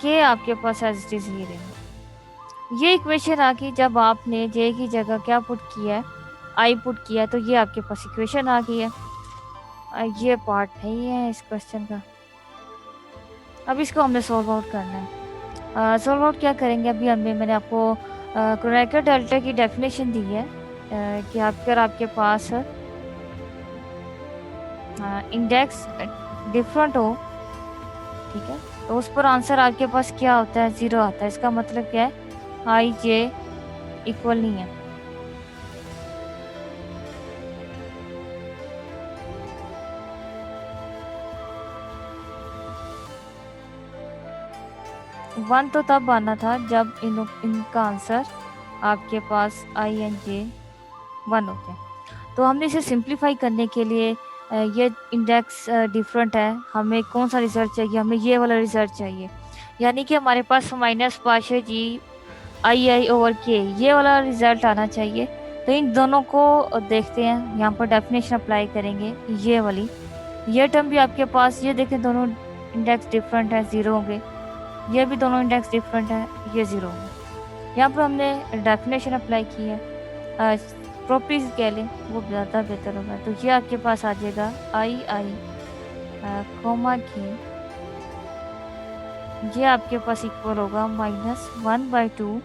के आपके पास एज इट इज ही रहेगा। ये इक्वेशन आ गई जब आपने जे की जगह क्या पुट किया है, आई पुट किया है, तो ये आपके पास इक्वेशन आ गई है। ये पार्ट नहीं है इस क्वेश्चन का। अब इसको हमने सॉल्व आउट करना है। सॉल्व आउट क्या करेंगे, अभी मैंने आपको क्रोनेकर डेल्टा की डेफिनेशन दी है कि अगर आपके पास इंडेक्स डिफरेंट हो, ठीक है, तो उस पर आंसर आपके पास क्या होता है, 0 आता है। इसका मतलब क्या है, आई जे इक्वल नहीं है। वन तो तब आना था जब इनका आंसर आपके पास आई एन जे 1 होते हैं। तो हमने इसे सिंप्लीफाई करने के लिए ये इंडेक्स डिफरेंट है, हमें कौन सा रिजल्ट चाहिए, हमें ये वाला रिजल्ट चाहिए, यानी कि हमारे पास माइनस पाशा जी आई आई ओवर के ये वाला रिजल्ट आना चाहिए। तो इन दोनों को देखते हैं, यहाँ पर डेफिनेशन अप्लाई करेंगे, ये वाली ये टर्म भी आपके पास, ये देखें दोनों इंडेक्स डिफरेंट है, 0 होंगे, ये भी दोनों इंडेक्स डिफरेंट है, ये 0 होंगे। यहाँ पर हमने डेफिनेशन अप्लाई की है, प्रॉपर्टीज कह लें वो ज़्यादा बेहतर होगा। तो ये आपके पास आ जाएगा आई आई कोमा की, ये आपके पास इक्वल होगा -1/2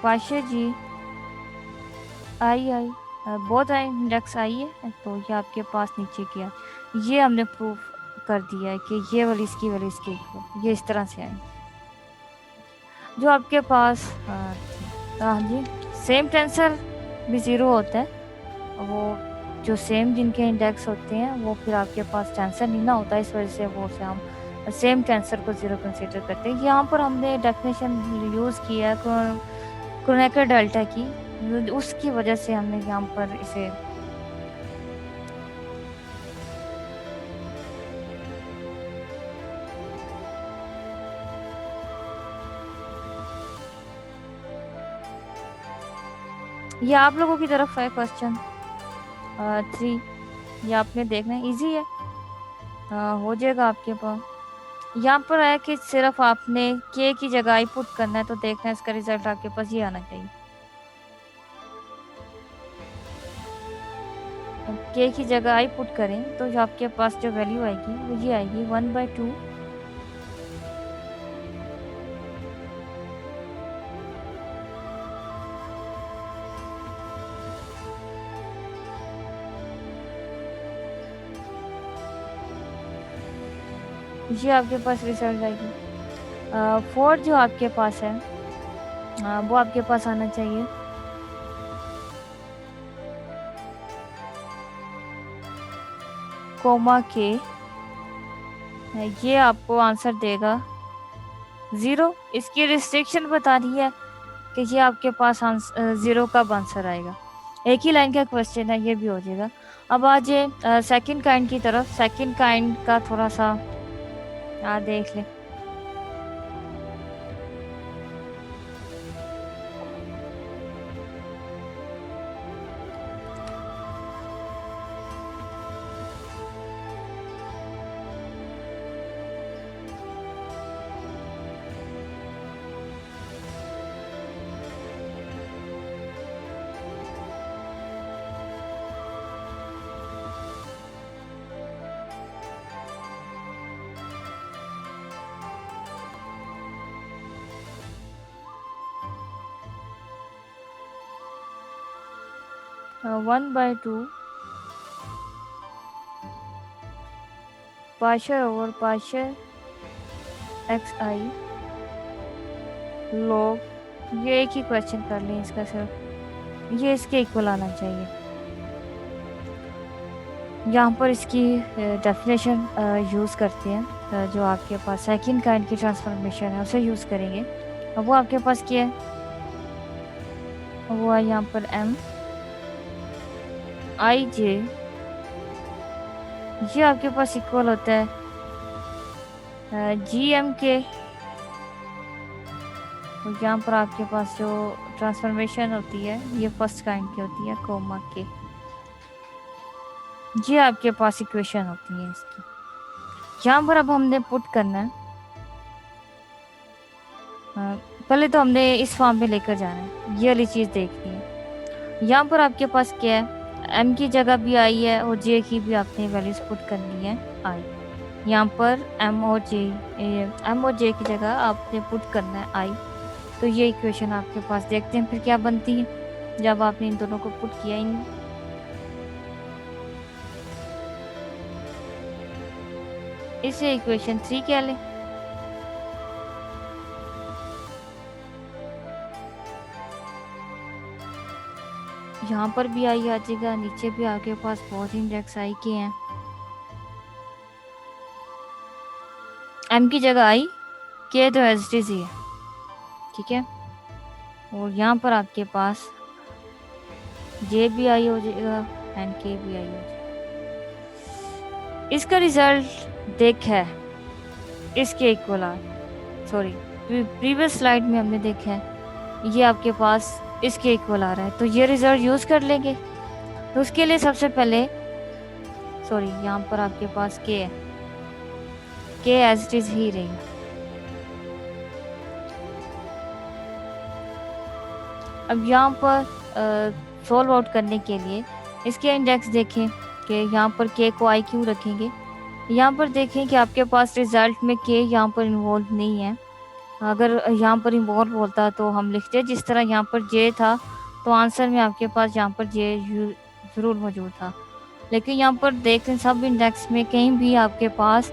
पाशा जी आई आई, बहुत आई इंडेक्स आई है, तो ये आपके पास नीचे किया, ये हमने प्रूफ कर दिया है कि ये वाली इसकी वाली इसके इक्वल, ये इस तरह से आई। जो आपके पास हाँ जी सेम टेंसर भी 0 होता है, वो जो सेम जिनके इंडेक्स होते हैं वो फिर आपके पास टेंसर नहीं ना होता, इस वजह से वो से हम सेम टेंसर को 0 कंसीडर करते हैं। यहाँ पर हमने डेफिनेशन यूज़ किया क्रोनेकर डेल्टा की, उसकी वजह से हमने यहाँ पर इसे ये आप लोगों की तरफ है क्वेश्चन 3, ये आपने देखना है, इजी है, हो जाएगा आपके पास। यहाँ पर है कि सिर्फ आपने के की जगह आई पुट करना है, तो देखना है इसका रिजल्ट आपके पास ये आना चाहिए। के की जगह आई पुट करें तो जो आपके पास जो वैल्यू आएगी वो ये आएगी 1/2 ये आपके पास रिजल्ट आएगी। 4 जो आपके पास है वो आपके पास आना चाहिए कोमा के, ये आपको आंसर देगा 0। इसकी रिस्ट्रिक्शन बता रही है कि ये आपके पास 0 कब आंसर आएगा। एक ही लाइन का क्वेश्चन है, ये भी हो जाएगा। अब आ जाए सेकेंड काइंड की तरफ। सेकेंड काइंड का थोड़ा सा देख लें। One by two partial over partial X I लोग ये एक ही क्वेश्चन कर लें इसका, सिर्फ ये इसके इक्वल आना चाहिए। यहाँ पर इसकी डेफिनेशन यूज़ करते हैं, जो आपके पास सेकंड काइंड की ट्रांसफॉर्मेशन है उसे यूज़ करेंगे। अब वो आपके पास क्या है, वो है यहाँ पर एम आई जे, ये आपके पास इक्वल होता है जी एम के। तो यहाँ पर आपके पास जो ट्रांसफॉर्मेशन होती है ये फर्स्ट काइंड की होती है, कोमा के। ये आपके पास इक्वेशन होती है इसकी। यहाँ पर अब हमने पुट करना है, पहले तो हमने इस फॉर्म में लेकर जाना है, ये वाली चीज़ देखनी है। यहाँ पर आपके पास क्या है, एम की जगह भी आई है और जे की भी आपने वैल्यूज पुट करनी है आई। यहाँ पर एम और जे की जगह आपने पुट करना है आई। तो ये इक्वेशन आपके पास देखते हैं फिर क्या बनती है जब आपने इन दोनों को पुट किया। इन इसे इक्वेशन 3 कह लें। यहाँ पर भी आई आ जाएगा, नीचे भी आपके पास बहुत इंडेक्स आई के हैं। एम की जगह आई, के तो एज इट इज ही है, ठीक है। और यहाँ पर आपके पास जे भी आई हो जाएगा एंड के भी आई हो जाएगा। इसका रिजल्ट देख है इसके इक्वल आ, सॉरी प्रीवियस स्लाइड में हमने देखा है ये आपके पास इसके इक्वल आ रहा है, तो ये रिजल्ट यूज कर लेंगे। तो उसके लिए सबसे पहले सॉरी यहाँ पर आपके पास के है, के एज इट इज ही रहेगा। अब यहाँ पर सोल्व आउट करने के लिए इसके इंडेक्स देखें कि यहाँ पर के को आई क्यों रखेंगे। यहाँ पर देखें कि आपके पास रिजल्ट में के यहाँ पर इन्वॉल्व नहीं है। अगर यहाँ पर इन्वॉल्व होता तो हम लिखते, जिस तरह यहाँ पर जे था तो आंसर में आपके पास यहाँ पर जे ज़रूर मौजूद था। लेकिन यहाँ पर देखें सब इंडेक्स में कहीं भी आपके पास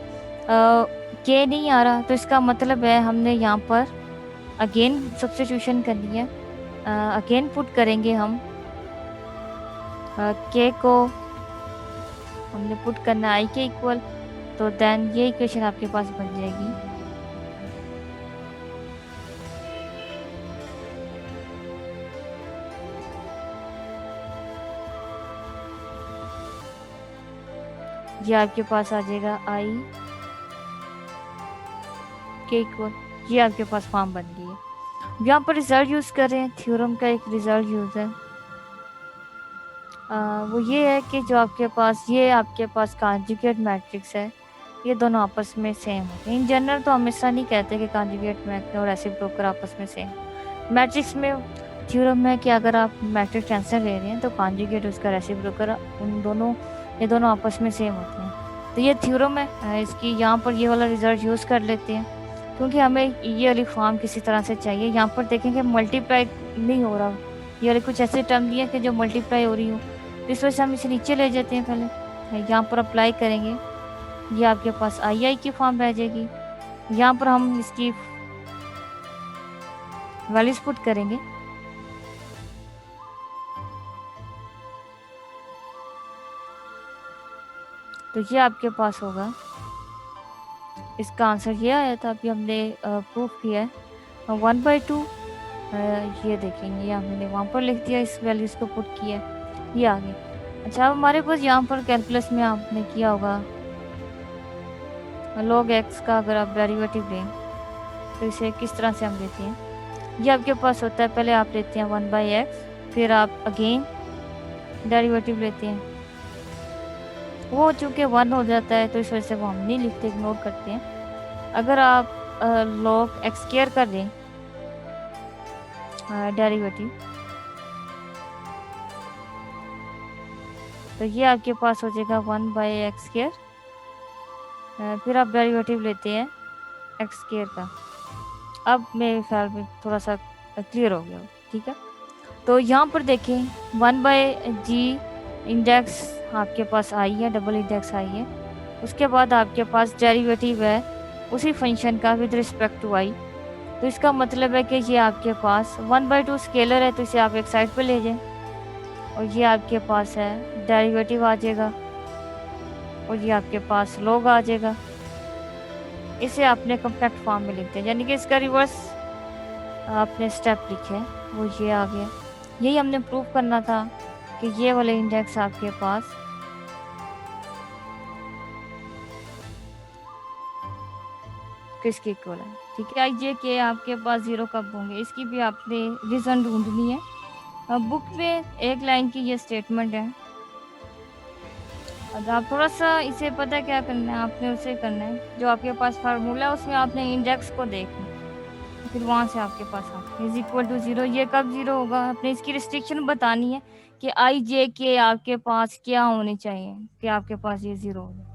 के नहीं आ रहा, तो इसका मतलब है हमने यहाँ पर अगेन सब्स्टिट्यूशन करनी है। अगेन पुट करेंगे हम के को हमने पुट करना आई के इक्वल, तो देन ये इक्वेशन आपके पास बन जाएगी। ये आपके पास आ जाएगा आई के इक्वल, ये आपके पास फॉर्म बन गई है। यहाँ पर रिजल्ट यूज कर रहे हैं, थ्योरम का एक रिजल्ट यूज है। वो ये है कि जो आपके पास कॉन्जुगेट मैट्रिक्स है, ये दोनों आपस में सेम होते हैं। इन जनरल तो हम ऐसा नहीं कहते कि कॉन्जुगेट मैट्रिक्स और रेसिप्रोकल आपस में सेम। मैट्रिक्स में थ्योरम है कि अगर आप मैट्रिक्स टेंसर ले रहे हैं तो कॉन्जुगेट उसका रेसिप्रोकल ये दोनों आपस में सेम होते हैं। तो ये थ्योरम है इसकी। यहाँ पर ये वाला रिजल्ट यूज़ कर लेते हैं क्योंकि हमें ये वाली फॉर्म किसी तरह से चाहिए। यहाँ पर देखेंगे मल्टीप्लाई नहीं हो रहा, ये वाले कुछ ऐसे टर्म दिए कि जो मल्टीप्लाई हो रही हो, तो इस वजह से हम इसे नीचे ले जाते हैं। पहले यहाँ पर अप्लाई करेंगे, ये आपके पास आई की फॉर्म रह जाएगी। यहाँ पर हम इसकी वैल्यूज पुट करेंगे। तो ये आपके पास होगा, इसका आंसर ये आया था, अभी हमने प्रूफ किया है 1/2। ये देखेंगे, ये हमने वहाँ पर लिख दिया, इस वैल्यूज को पुट किया, ये आ गया। अच्छा, अब हमारे पास यहाँ पर कैलकुलस में आपने किया होगा log x का अगर आप डेरिवेटिव लें तो इसे किस तरह से हम लेते हैं। ये आपके पास होता है, पहले आप लेते हैं 1/x, फिर आप अगेन डेरिवेटिव लेते हैं। वो चूँकि 1 हो जाता है तो इस वजह से वो हम नहीं लिखते, इग्नोर करते हैं। अगर आप log x स्क्वायर कर दें डेरिवेटिव, तो ये आपके पास हो जाएगा 1/x स्क्वायर। फिर आप डेरिवेटिव लेते हैं x स्क्वायर का। अब मेरे ख्याल में थोड़ा सा क्लियर हो गया, ठीक है। तो यहाँ पर देखें 1/g इंडेक्स आपके पास आई है, डबल इंडेक्स आई है। उसके बाद आपके पास डेरिवेटिव है उसी फंक्शन का विद रिस्पेक्ट टू आई। तो तो इसका मतलब है कि ये आपके पास 1/2 स्केलर है, तो इसे आप एक साइड पे ले जाएं, और ये आपके पास है डेरिवेटिव आ जाएगा, और ये आपके पास लॉग आ जाएगा। इसे आपने कॉम्पैक्ट फॉर्म में लिखते हैं, यानी कि इसका रिवर्स आपने स्टेप लिखे, वो ये आ गया। यही हमने प्रूव करना था कि ये वाले इंडेक्स आपके पास किसके इक्वल है। ठीक है, ये कि आपके पास 0 कब होंगे, इसकी भी आपने रीज़न ढूंढनी है। अब बुक में एक लाइन की ये स्टेटमेंट है, और आप थोड़ा सा इसे पता है क्या करना है, आपने उसे करना है जो आपके पास फार्मूला है उसमें आपने इंडेक्स को देखना है, फिर वहां से आपके पास इज इक्वल टू 0। ये कब 0 होगा, आपने इसकी रिस्ट्रिक्शन बतानी है कि आई जे के आपके पास क्या होनी चाहिए कि आपके पास ये 0 हो जाए।